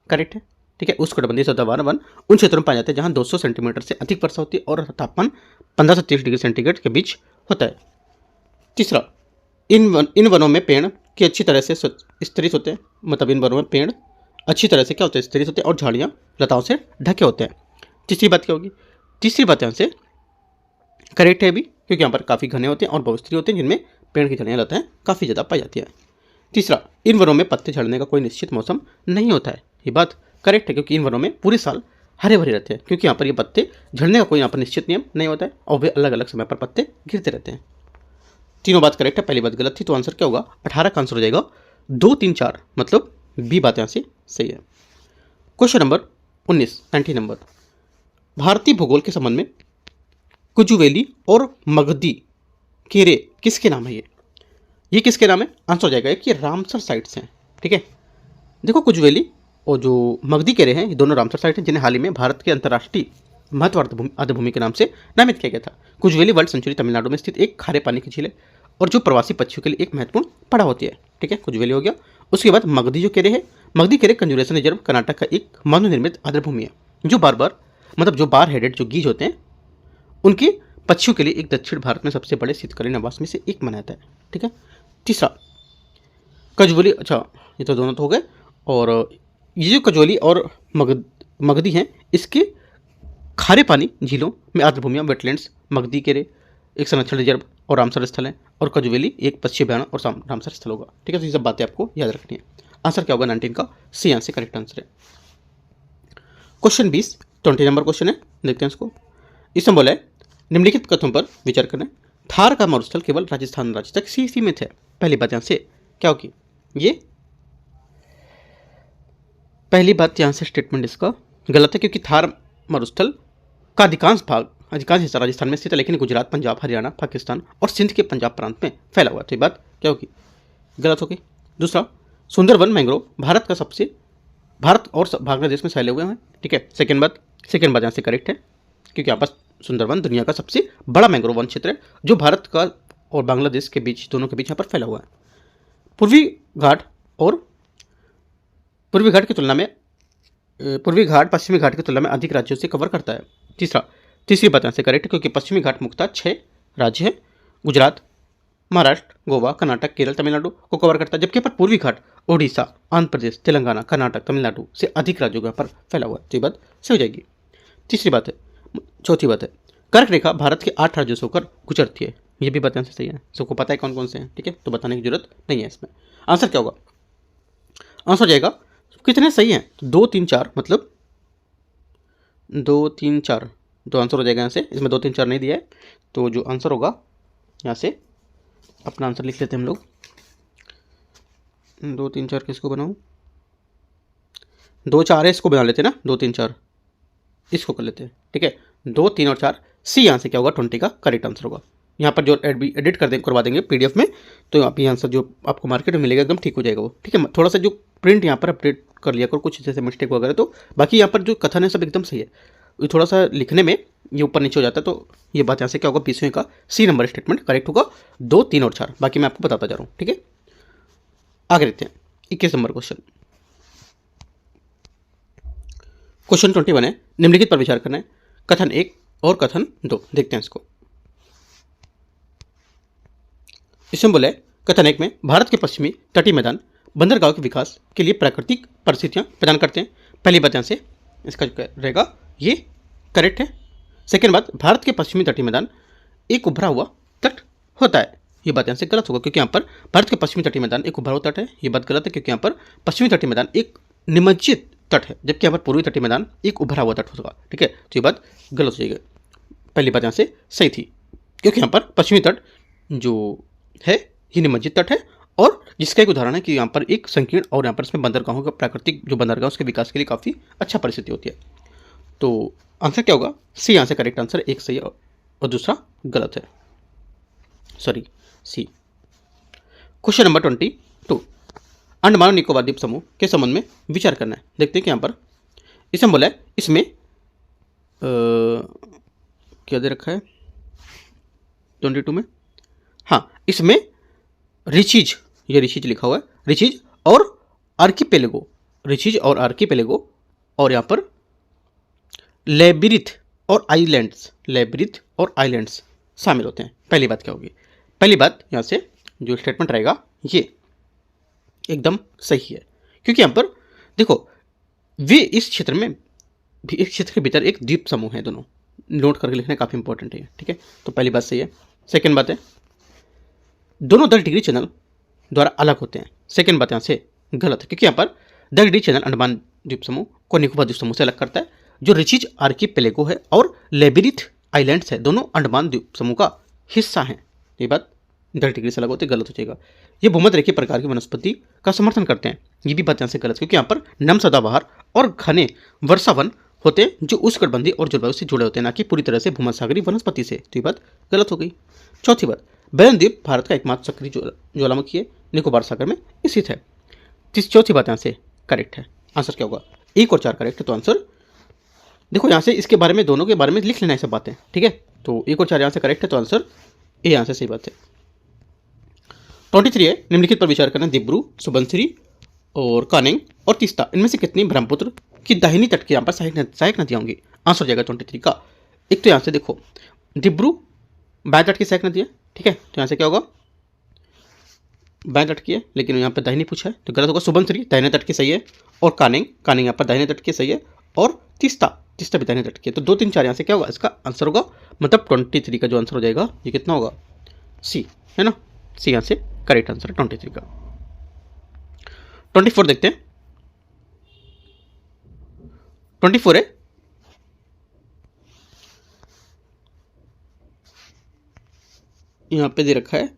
करेक्ट है। ठीक है, उष्णकटिबंधीय सदाबहार वन उन क्षेत्रों में पाए जाते हैं जहां 200 सेंटीमीटर से अधिक वर्षा होती है और तापमान 15 से 30 डिग्री सेंटीग्रेड के बीच होता है। तीसरा, इन वनों में पेड़ की अच्छी तरह से स्तरित होते हैं, मतलब इन वनों में पेड़ अच्छी तरह से क्या होते हैं? स्तरित होते हैं और झाड़ियाँ लताओं से ढके होते हैं। तीसरी बात क्या होगी? तीसरी बात यहाँ से करेक्ट है भी, क्योंकि यहाँ पर काफ़ी घने होते हैं और बहुस्तरीय होते हैं जिनमें पेड़ की झाड़ियाँ लताएं काफ़ी ज़्यादा पाई जाती है। तीसरा, इन वनों में पत्ते झड़ने का कोई निश्चित मौसम नहीं होता है। ये बात करेक्ट है, क्योंकि इन वनों में पूरे साल हरे भरे रहते हैं, क्योंकि यहाँ पर ये पत्ते झड़ने का कोई यहाँ पर निश्चित नियम नहीं होता है और वे अलग अलग समय पर पत्ते गिरते रहते हैं। तीनों बात करेक्ट है, पहली बात गलत थी, तो आंसर क्या होगा? 18 का आंसर हो जाएगा 2, 3, 4, मतलब बी बात यहाँ से सही है। क्वेश्चन नंबर 19 नंबर, भारतीय भूगोल के संबंध में कुजुवेली और मगधी केरे किसके नाम है? ये किसके नाम है? आंसर हो जाएगा कि रामसर साइट्स हैं। ठीक है, देखो कुजुवेली और जो मगधी केरे हैं ये दोनों रामसर साइट हैं जिन्हें हाल ही में भारत के अंतर्राष्ट्रीय महत्व आर्द्रभूमि के नाम से नामित किया गया था। कुजुवेली वर्ल्ड सेंचुरी तमिलनाडु में स्थित एक खारे पानी की झील है और जो प्रवासी पक्षियों के लिए एक महत्वपूर्ण पड़ाव होती है। ठीक है, कुजुवेली हो गया। उसके बाद मगधी जो केरे है, मगधी केरे कंजर्वेशन रिजर्व कर्नाटक का एक मानव निर्मित आर्द्रभूमि है जो जो बार हेडेड जो गीज होते हैं उनके पक्षियों के लिए एक दक्षिण भारत में सबसे बड़े शीतकालीन आवास में से एक माना जाता है। ठीक है, तीसरा कजुवेली, अच्छा ये तो दोनों तो हो गए, और ये जो कजुवेली और मगधी हैं इसके खारे पानी झीलों में आर्द्रभूमियां वेटलैंड्स, मगधी केरे एक संरक्षण रिजर्व और रामसर स्थल है, और कजुवेली एक पश्चिम बयान और रामसर स्थल होगा। ठीक है, तो ये सब बातें आपको याद रखनी है। आंसर क्या होगा? 19 का सी यहाँ से करेक्ट आंसर है। क्वेश्चन 20 नंबर क्वेश्चन है, देखते हैं इसको। इसमें बोला है निम्नलिखित कथनों पर विचार करें। थार का मरुस्थल केवल राजस्थान राज्य तक सीमित है। पहली बात यहाँ से क्या होगी? ये पहली बात यहाँ से स्टेटमेंट इसका गलत है, क्योंकि थार मरुस्थल का अधिकांश हिस्सा राजस्थान में स्थित है, लेकिन गुजरात, पंजाब, हरियाणा, पाकिस्तान और सिंध के पंजाब प्रांत में फैला हुआ है। तो ये बात क्या होगी? गलत होगी। दूसरा, सुंदरवन मैंग्रोव भारत और बांग्लादेश में फैले हुए हैं। ठीक है, सेकेंड बात यहाँ से करेक्ट है, क्योंकि यहाँ पर सुंदरवन दुनिया का सबसे बड़ा मैंग्रोव वन क्षेत्र है जो भारत का और बांग्लादेश के बीच दोनों के बीच यहाँ पर फैला हुआ है। पूर्वी घाट पश्चिमी घाट की तुलना में अधिक राज्यों से कवर करता है। तीसरी बात यहाँ से करेक्ट है, क्योंकि पश्चिमी घाट मुख्यतः 6 राज्य हैं, गुजरात, महाराष्ट्र, गोवा, कर्नाटक, केरल, तमिलनाडु को कवर करता है, जबकि पर पूर्वी घाट ओडिशा, आंध्र प्रदेश, तेलंगाना, कर्नाटक, तमिलनाडु से अधिक राज्यों के यहाँ पर फैला हुआ है। तो ये बात सही हो जाएगी। चौथी बात है कर्क रेखा भारत के 8 राज्यों से होकर गुजरती है। ये भी बात यहाँ से सही है, सबको पता है कौन कौन से हैं। ठीक है, तो बताने की जरूरत नहीं है इसमें। आंसर क्या होगा? आंसर हो जाएगा कितने सही हैं? 2, 3, 4, मतलब 2, 3, 4 तो आंसर हो जाएगा यहाँ से। इसमें 2, 3, 4 नहीं दिया है, तो जो आंसर होगा यहाँ से अपना आंसर लिख लेते हैं हम लोग। 2, 3, 4 किसको बनाऊँ? 2, 4 है, इसको बना लेते हैं ना। 2, 3, 4 इसको कर लेते हैं। ठीक है, 2, 3 और 4 सी यहाँ से क्या होगा? 20 का करेक्ट आंसर होगा। यहाँ पर जो एडिट करवा देंगे पीडीएफ में, तो आप ये आंसर जो आपको मार्केट में मिलेगा एकदम ठीक हो जाएगा वो। ठीक है, थोड़ा सा जो प्रिंट यहाँ पर अपडेट कर लिया करो, कुछ जैसे मिस्टेक वगैरह, तो बाकी यहाँ पर जो कथन है सब एकदम सही है। थोड़ा सा लिखने में ये ऊपर नीचे हो जाता है, तो ये बात यहाँ से क्या होगा? 20वें का सी नंबर स्टेटमेंट करेक्ट होगा। 2, 3 और 4 बाकी मैं आपको बताता जा रहा हूँ। ठीक है, आगे देखते हैं 21 नंबर क्वेश्चन। क्वेश्चन 21 है, निम्नलिखित पर विचार करना है। कथन 1 और कथन 2 देखते हैं इसको। इसमें बोला है कथन 1 में भारत के पश्चिमी तटीय मैदान बंदरगाह के विकास के लिए प्राकृतिक परिस्थितियां प्रदान करते हैं। पहली बात यहाँ से इसका रहेगा ये करेक्ट है। सेकेंड बात, भारत के पश्चिमी तटीय मैदान एक उभरा हुआ तट होता है। ये बात यहाँ से गलत होगा, क्योंकि यहाँ पर भारत के पश्चिमी तटीय मैदान एक उभरा हुआ तट है। ये बात गलत है, क्योंकि यहाँ पर पश्चिमी तटीय मैदान एक निमज्जित तट है, जबकि यहाँ पर पूर्वी तटीय मैदान एक उभरा हुआ तट होगा। ठीक है, तो ये बात गलत हो जाएगी। पहली बात यहाँ से सही थी, क्योंकि यहाँ पर पश्चिमी तट जो है ये निमज्जित तट है, और जिसका एक उदाहरण है कि यहाँ पर एक संकीर्ण और यहाँ पर इसमें बंदरगाहों का प्राकृतिक जो बंदरगाह उसके विकास के लिए काफ़ी अच्छा परिस्थिति होती है। तो आंसर क्या होगा? सी यहाँ से करेक्ट आंसर, एक सही और दूसरा गलत है, sorry C. Question number 22, Andaman और निकोबार द्वीप समूह के संबंध में विचार करना है। देखते हैं कि यहाँ पर इसमें बोला है इसमें क्या दे रखा है 22 में, हाँ इसमें रिचीज, ये रिचीज लिखा हुआ है, रिचीज और आर्किपेलेगो, रिचीज और आर्किपेलेगो, और यहाँ पर लेबिरिथ और आइलैंड्स, लेबिरिथ और आइलैंड्स शामिल होते हैं। पहली बात क्या होगी, पहली बात यहाँ से जो स्टेटमेंट रहेगा ये एकदम सही है, क्योंकि यहाँ पर देखो वे इस क्षेत्र में, इस क्षेत्र के भीतर एक द्वीप समूह है, दोनों नोट करके लिखना काफ़ी इंपॉर्टेंट है, ठीक है। तो पहली बात सही है। सेकंड बात है दोनों 10 डिग्री चैनल द्वारा अलग होते हैं। सेकंड बात यहाँ से गलत है, क्योंकि यहाँ पर 10 डिग्री चैनल अंडमान द्वीप समूह को निकोबार द्वीप समूह से अलग करता है। जो रिचीज आर्किपेलेगो है और लेबिरिथ आइलैंड्स है, दोनों अंडमान द्वीप समूह का हिस्सा हैं। ये बात 10 डिग्री से अलग होते गलत हो जाएगा। ये भूमध्यरेखीय प्रकार की वनस्पति का समर्थन करते हैं, ये भी बात यहाँ से गलत, क्योंकि यहाँ पर नम सदाबहार और घने वर्षावन होते हैं जो उष्णकटिबंधीय और जलवायु से जुड़े होते हैं, ना कि पूरी तरह से भूमध्यसागरीय वनस्पति से। तो ये बात गलत हो गई। चौथी बात, बैरन द्वीप भारत का एकमात्र सक्रिय ज्वालामुखी है, निकोबार सागर में स्थित है। चौथी बात यहाँ से करेक्ट है। आंसर क्या होगा, 1 और 4 करेक्ट है। तो आंसर देखो यहाँ से इसके बारे में, दोनों के बारे में लिख लेना ये सब बातें, ठीक है। तो 1 और 4 यहाँ से करेक्ट है, तो आंसर ए यहाँ से सही बात है। 23 है, निम्नलिखित पर विचार करना, दिब्रू, सुबनसिरी और कानेंग और तीस्ता, इनमें से कितनी ब्रह्मपुत्र की दाहिनी तट के यहाँ पर सहायक नदियाँ होंगी। आंसर हो जाएगा 23 का। एक तो यहाँ से देखो दिब्रू बाएं तट की सहायक नदी है, ठीक है। तो यहाँ से क्या होगा, बाएं तट की है, लेकिन यहाँ पर दाहिनी पूछा है तो गलत होगा। सुबनसिरी दाहिने तट की सही है, और कानेंग यहाँ पर दाहिने तट की सही है, और तीस्ता भी दाहिने तट की है। तो 2 3 4 यहाँ से क्या होगा, इसका आंसर होगा, मतलब 23 का जो आंसर हो जाएगा ये कितना होगा, सी है ना। सी यहाँ से करेक्ट आंसर है 23 का। 24 देखते हैं। 24 है, यहाँ पे दे रखा है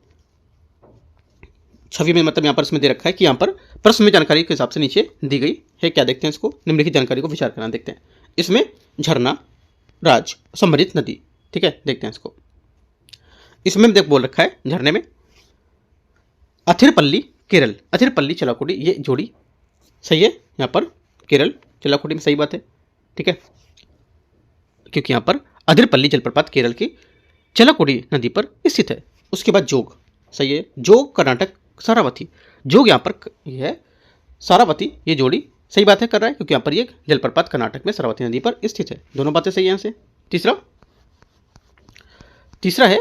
छवि में, मतलब यहाँ पर इसमें दे रखा है कि यहाँ पर प्रश्न में जानकारी के हिसाब से नीचे दी गई है। क्या देखते हैं इसको, निम्नलिखित जानकारी को विचार करना देखते हैं। इसमें झरना, राज, सम्मिलित नदी, ठीक है, देखते हैं इसको। इसमें देख बोल रखा है झरने में अथिरपल्ली केरल, अथिरपल्ली चलाकुडी, ये जोड़ी सही है। यहाँ पर केरल चलाकुडी में सही बात है, ठीक है, क्योंकि यहाँ पर अथिरपल्ली जलप्रपात केरल की चलाकुडी नदी पर स्थित है। उसके बाद जोग सही है, जोग कर्नाटक सारावती, जोग यहाँ पर यह है सारावती, ये जोड़ी सही बात है कर रहा है, क्योंकि यहाँ पर ये जलप्रपात कर्नाटक में सारावती नदी पर स्थित है। दोनों बातें सही है यहाँ से। तीसरा है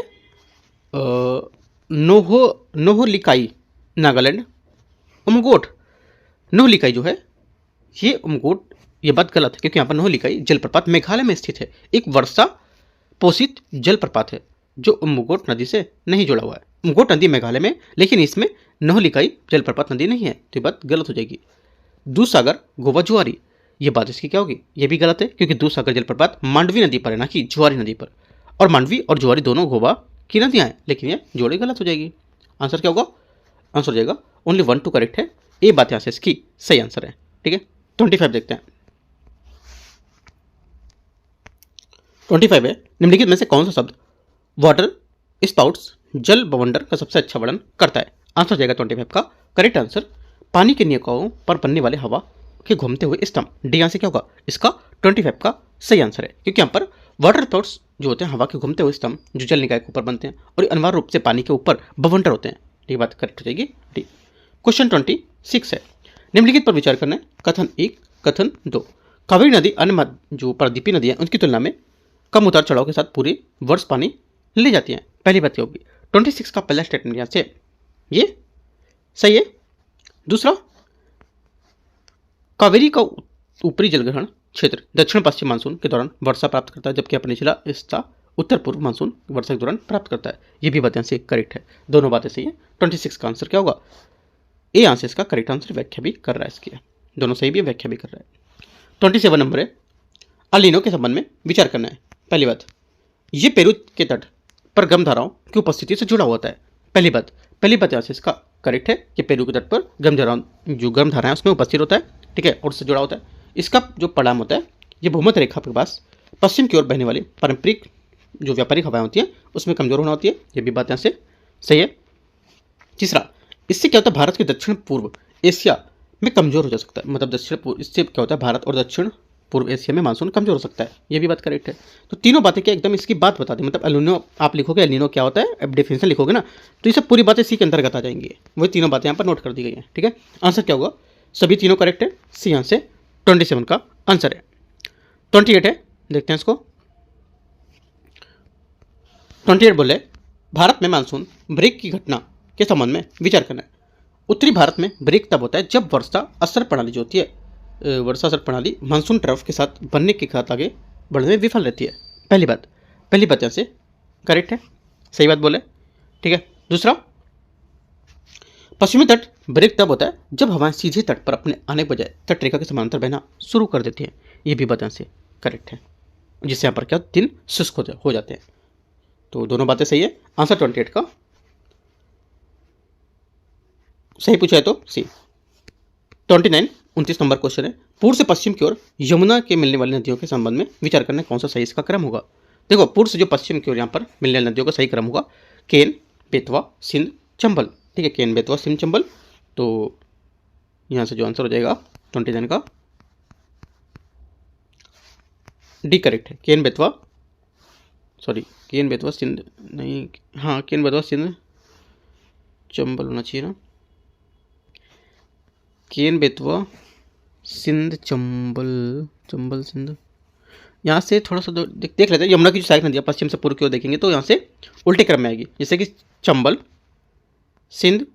नोहलिकाई नागालैंड, उमगोट नोहलिकाई जो है ये उमगोट, ये बात गलत है, क्योंकि यहाँ पर नोहलिकाई जलप्रपात मेघालय में स्थित है, एक वर्षा पोषित जलप्रपात है जो उमगोट नदी से नहीं जुड़ा हुआ है। उमगोट नदी मेघालय में, लेकिन इसमें नोहलिकाई जलप्रपात नदी नहीं है, तो ये बात गलत हो जाएगी। दूधसागर गोवा जुआरी, ये बात इसकी क्या होगी, ये भी गलत है, क्योंकि दूधसागर जलप्रपात मांडवी नदी पर है, ना कि जुआरी नदी पर, और मांडवी और जुआरी दोनों गोवा की नदियाँ हैं, लेकिन ये जोड़ी गलत हो जाएगी। आंसर क्या होगा, आंसर हो जाएगा ओनली 1 2 करेक्ट है, ये बात यहाँ से इसकी सही आंसर है, ठीक है। 25 देखते हैं। 25 है, निम्नलिखित में से कौन सा शब्द वाटर स्पाउट्स जल बवंडर का सबसे अच्छा वर्णन करता है। आंसर हो जाएगा 25 का करेक्ट आंसर, पानी के निकायों पर बनने वाले हवा के घूमते हुए स्तंभ, डी यहाँ से क्या होगा, इसका 25 का सही आंसर है, क्योंकि यहाँ पर वाटर स्पाउट्स जो होते हैं हवा के घूमते हुए स्तंभ जो जल निकाय के ऊपर बनते हैं, और अनिवार्य रूप से पानी के ऊपर बवंडर होते हैं। ये बात करेक्ट हो जाएगी डी। क्वेश्चन 26 है, निम्नलिखित पर विचार करना है। कथन 1, कथन 2, कावेरी नदी अन्य जो प्रायद्वीपीय नदी है उनकी तुलना में कम उतार चढ़ाव के साथ पूरे वर्ष पानी ले जाती हैं। पहली बात ये होगी, 26 का पहला स्टेटमेंट यहाँ से ये सही है। दूसरा, कावेरी का ऊपरी जलग्रहण क्षेत्र दक्षिण पश्चिम मानसून के दौरान वर्षा प्राप्त करता है, जबकि अपने निचला हिस्सा उत्तर पूर्व मानसून वर्षा के दौरान प्राप्त करता है। ये भी बात यहाँ से करेक्ट है, दोनों बातें सही है। 26 का आंसर क्या होगा, ए आंसर इसका करेक्ट आंसर, व्याख्या भी कर रहा है इसकी, दोनों सही भी है, व्याख्या भी कर रहा है। 27 नंबर है, अलिनो के संबंध में विचार करना है। पहली बात, ये पेरू के तट पर गर्म धाराओं की उपस्थिति से जुड़ा होता है। पहली बात यहाँ से इसका करेक्ट है कि पेरू के तट पर गर्म धाराएं उसमें उपस्थित होता है, ठीक है, और उससे जुड़ा होता है। इसका जो परिणाम होता है, ये भूमध्य रेखा के पास पश्चिम की ओर बहने वाली पारंपरिक जो व्यापारिक हवाएं होती हैं उसमें कमजोर होना होती है, ये भी बात यहाँ से सही है। तीसरा, इससे क्या होता है, भारत के दक्षिण पूर्व एशिया में कमजोर हो जा सकता है, मतलब दक्षिण पूर्व, इससे क्या होता है भारत और दक्षिण पूर्व एशिया में मानसून कमजोर हो सकता है, ये भी बात करेक्ट है। तो तीनों बातें क्या एकदम इसकी बात बता दी, मतलब एलिनो आप लिखोगे एलिनो क्या होता है, अब डेफिनेशन लिखोगे ना तो ये सब पूरी बातें सी के अंतर्गत आ जाएंगी। वही तीनों बातें यहाँ पर नोट कर दी गई हैं, ठीक है। आंसर क्या होगा, सभी तीनों करेक्ट है, सी यहाँ से 27 का आंसर है। 28 है, देखते हैं इसको। 28 बोले भारत में मानसून ब्रेक की घटना के संबंध में विचार करना है। उत्तरी भारत में ब्रेक तब होता है जब वर्षा असर प्रणाली जो होती है, वर्षा असर प्रणाली मानसून ट्रफ के साथ बनने के साथ आगे बढ़ने में विफल रहती है। पहली बात यहाँ से करेक्ट है, सही बात बोले, ठीक है। दूसरा, पश्चिमी तट ब्रेक तब होता है जब हवाएं सीधे तट पर अपने आने के बजाय तट रेखा के समांतर बहना शुरू कर देती हैं। ये भी बात यहाँ से करेक्ट है, जिससे यहाँ पर क्या दिन शुष्क हो जाते हैं। तो दोनों बातें सही है, आंसर 28 का सही पूछा है तो सी। 29 29 नंबर क्वेश्चन है, पूर्व से पश्चिम की ओर यमुना के मिलने वाली नदियों के संबंध में विचार करना, कौन सा सही इसका क्रम होगा। देखो, पूर्व से जो पश्चिम की ओर यहाँ पर मिलने वाली नदियों का सही क्रम होगा केन, बेतवा, सिंध, चंबल, ठीक है। केन, बेतवा, सिंध, चंबल, तो यहाँ से जो आंसर हो जाएगा 29 का डी करेक्ट है। केन, बेतवा सिंध नहीं, हाँ केन, बेतवा, सिंध, चंबल होना चाहिए ना। केन, बेतवा, सिंध, चंबल सिंध, यहाँ से थोड़ा सा देख लेते हैं। यमुना की जो सहायक नदियाँ पश्चिम से पूर्व की ओर देखेंगे तो यहाँ से उल्टे क्रम में आएगी, जैसे कि चंबल, सिंध,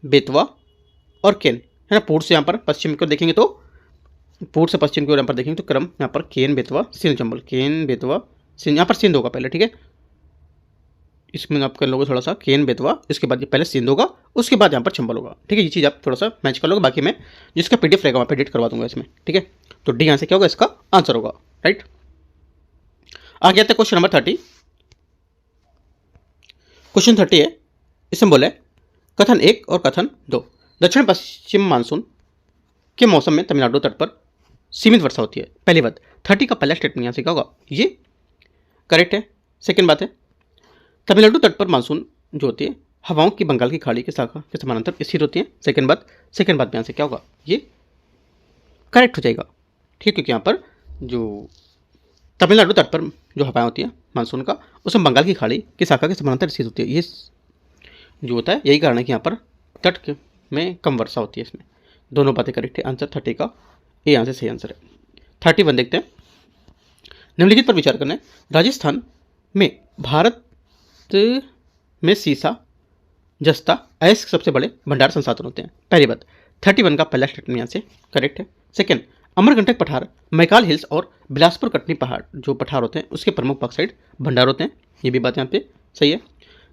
बेतवा और केन, है ना। पूर्व से यहाँ पर पश्चिम की ओर देखेंगे तो पूर्व से पश्चिम की ओर यहाँ पर देखेंगे तो क्रम यहाँ पर केन, बेतवा, सिंध, चंबल, केन, बेतवा, सिंध, यहाँ पर सिंध होगा पहले, ठीक है। इसमें आप कर लोगे थोड़ा सा केन, बेतवा, इसके बाद ये पहले सिंध होगा, उसके बाद यहाँ पर चंबल होगा, ठीक है। ये चीज़ आप थोड़ा सा मैच कर लोगे, बाकी मैं जिसका PDF रहेगा वहाँ पर एडिट करवा दूंगा इसमें, ठीक है। तो डी यहाँ से क्या होगा, इसका आंसर होगा, राइट। आगे आते हैं क्वेश्चन नंबर 30। क्वेश्चन 30 है, इसमें बोले कथन 1 और कथन 2, दक्षिण पश्चिम मानसून के मौसम में तमिलनाडु तट पर सीमित वर्षा होती है। पहली बात, 30 का पहला स्टेटमेंट यहाँ से क्या होगा, ये करेक्ट है। सेकेंड बात है, तमिलनाडु तट पर मानसून जो होती है हवाओं की बंगाल की खाड़ी के शाखा के समानांतर स्थिर होती है। सेकेंड बात यहाँ से क्या होगा, ये करेक्ट हो जाएगा, ठीक है, क्योंकि यहाँ पर जो तमिलनाडु तट पर जो हवाएं होती है मानसून का, उसमें बंगाल की खाड़ी की शाखा के समानांतर स्थित होती है। ये जो होता है यही कारण है कि यहाँ पर तट में कम वर्षा होती है। इसमें दोनों बातें करेक्ट है, आंसर 30 का ये यहाँ से सही आंसर है। 31 देखते हैं, निम्नलिखित पर विचार करना है। राजस्थान में भारत में सीसा, जस्ता, अयस्क सबसे बड़े भंडार संसाधन होते हैं। पहली बात, 31 का पहला स्टेटमेंट यहाँ से करेक्ट है। सेकेंड, अमरकंटक पठार, मैकाल हिल्स और बिलासपुर कटनी पहाड़ जो पठार होते हैं उसके प्रमुख बॉक्साइट भंडार होते हैं। ये भी बात यहाँ पे सही है।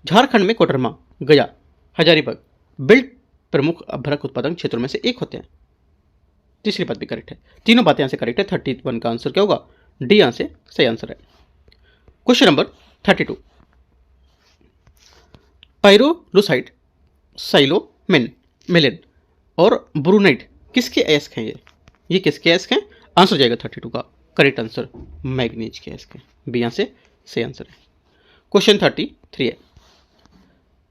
झारखंड में कोडरमा, गया, हजारीबाग, बेल्ट प्रमुख अभ्रक उत्पादन क्षेत्रों में से एक होते हैं। तीसरी बात भी करेक्ट है, तीनों बातें यहाँ से करेक्ट है। 31 का आंसर क्या होगा, डी यहाँ से सही आंसर है। क्वेश्चन नंबर 32, पायरोलुसाइड, साइलोमेलेन और ब्रूनाइट किसके अयस्क हैं, ये किसके अयस्क हैं, आंसर जाएगा 32 का करेक्ट आंसर मैग्नीज के अयस्क हैं, बी यहाँ से सही आंसर है। क्वेश्चन 33 है,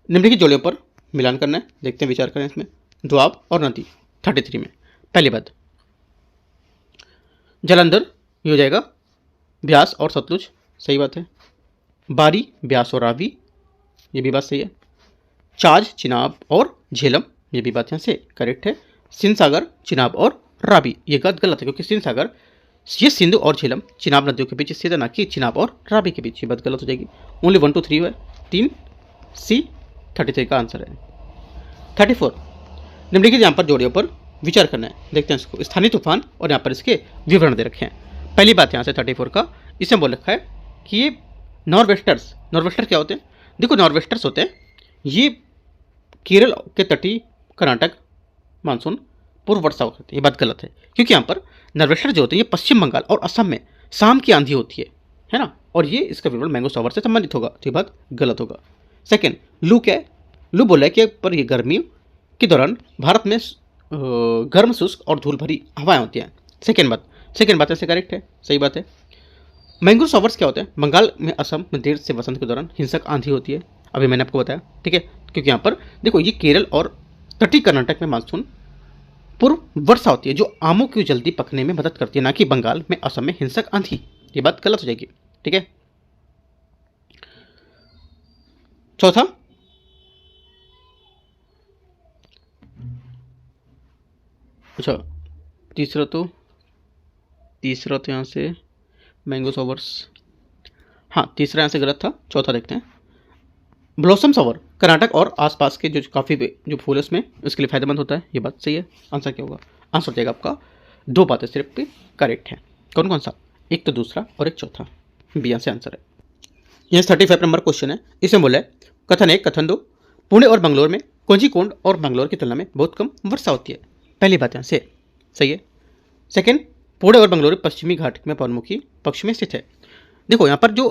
निम्नलिखित जोड़ियों पर मिलान करना है, देखते हैं विचार करें इसमें। दोआब और नदी 33 में, पहली बात जलंधर ये हो जाएगा ब्यास और सतलुज, सही बात है। बारी, ब्यास और रावी, ये भी बात सही है। चाज, चिनाब और झेलम, ये भी बात यहाँ से करेक्ट है। सिंध सागर, चिनाब और रावी, ये बात गलत है क्योंकि सिंध सागर ये सिंधु और झेलम चिनाब नदियों के बीच स्थित है, ना कि चिनाब और रावी के बीच, ये बात गलत हो जाएगी। ओनली 1 2 3 है, 3 सी 33 का आंसर है। 34, निम्नलिखित यहाँ पर जोड़ियों पर विचार करना है, देखते हैं इसको। स्थानीय तूफान और यहाँ पर इसके विवरण दे रखे हैं। पहली बात यहाँ से 34 का इसमें बोल रखा है कि ये नॉर्वेस्टर क्या होते हैं, देखो नॉर्वेस्टर्स होते हैं ये केरल के तटीय कर्नाटक मानसून पूर्व वर्षा होती है, ये बात गलत है क्योंकि यहाँ पर नॉर्वेस्टर जो होते हैं ये पश्चिम बंगाल और असम में शाम की आंधी होती है ना, और ये इसका विवरण मैंगो शॉवर से संबंधित होगा, तो ये बात गलत होगा। सेकेंड, लू क्या है, लू बोला है कि पर ये गर्मियों के दौरान भारत में गर्म, शुष्क और धूल भरी हवाएं होती हैं। सेकेंड बात ऐसे करेक्ट है, सही बात है। मैंगो शॉवर्स क्या होते हैं, बंगाल में असम में देर से वसंत के दौरान हिंसक आंधी होती है, अभी मैंने आपको बताया, ठीक है, क्योंकि यहाँ पर देखो ये केरल और तटीय कर्नाटक में मानसून पूर्व वर्षा होती है जो आमों की जल्दी पकने में मदद करती है, ना कि बंगाल में असम में हिंसक आंधी। ये बात गलत हो जाएगी। ठीक है, चौथा, अच्छा तीसरा तो यहाँ से मैंगो सॉवर्स, हाँ तीसरा यहाँ से गलत था, चौथा देखते हैं। ब्लॉसम सॉवर कर्नाटक और आसपास के जो काफ़ी जो फूल है उसमें उसके लिए फायदेमंद होता है। ये बात सही है। आंसर क्या होगा? आंसर हो जाएगा आपका, दो बातें सिर्फ भी करेक्ट है। कौन कौन सा? एक तो दूसरा और एक चौथा, बी यहाँ से आंसर है। यह 35 नंबर क्वेश्चन है। इसमें बोला है कथन एक, कथन दो, पुणे और बंगलोर में कोझिकोड और बैंगलोर की तुलना में बहुत कम वर्षा होती है। पहली बात यहाँ से सही है। सेकेंड, पुणे और बंगलुरु पश्चिमी घाट में पवनमुखी पक्ष में स्थित है। देखो यहाँ पर जो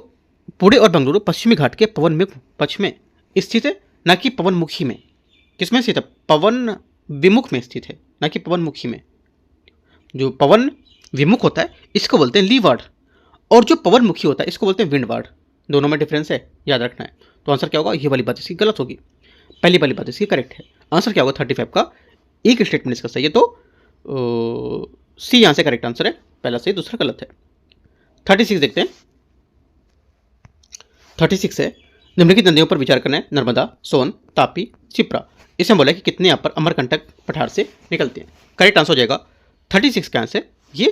पुणे और बंगलुरु पश्चिमी घाट के पवनमुख पक्ष में स्थित है, ना कि पवनमुखी में। किसमें स्थित है? पवन विमुख में स्थित है, ना कि पवनमुखी में। जो पवन विमुख होता है इसको बोलते हैं लीवार्ड, और जो पवनमुखी होता है इसको बोलते हैं विंडवार्ड। दोनों में डिफरेंस है, याद रखना है। तो आंसर क्या होगा? ये वाली बात इसकी गलत होगी, पहली वाली बात इसकी करेक्ट है। आंसर क्या होगा? 35 का एक स्टेटमेंट इसका सही है, तो सी यहाँ से करेक्ट आंसर है। पहला सही, दूसरा गलत है। 36 देखते हैं। 36 है, निम्नलिखित नदियों पर विचार करना है। नर्मदा, सोन, तापी, क्षिप्रा। इसमें बोला कि कितने यहाँ पर अमरकंटक पठार से निकलते हैं। करेक्ट आंसर हो जाएगा 36 का आंसर ये।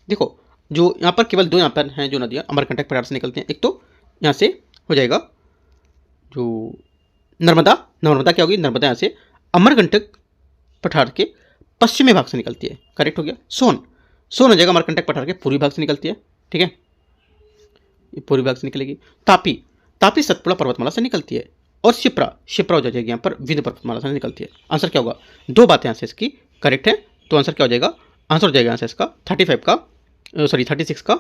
देखो जो यहाँ पर केवल दो यहाँ पर हैं जो नदियाँ अमरकंटक पठार से निकलती हैं। एक तो यहाँ से हो जाएगा जो नर्मदा, नर्मदा क्या होगी? नर्मदा यहाँ से अमरकंटक पठार के पश्चिमी भाग से निकलती है। करेक्ट हो गया। सोन, सोन हो जाएगा अमरकंटक पठार के पूर्वी भाग से निकलती है। ठीक है, ये पूर्वी भाग से निकलेगी। तापी, तापी सतपुड़ा पर्वतमाला से निकलती है। और शिप्रा, शिप्रा हो जाएगी यहाँ पर विंध्य पर्वतमाला से निकलती है। आंसर क्या होगा? दो बातें यहाँ से इसकी करेक्ट है, तो आंसर क्या हो जाएगा? आंसर हो जाएगा यहाँ से इसका 35 का, सॉरी 36 का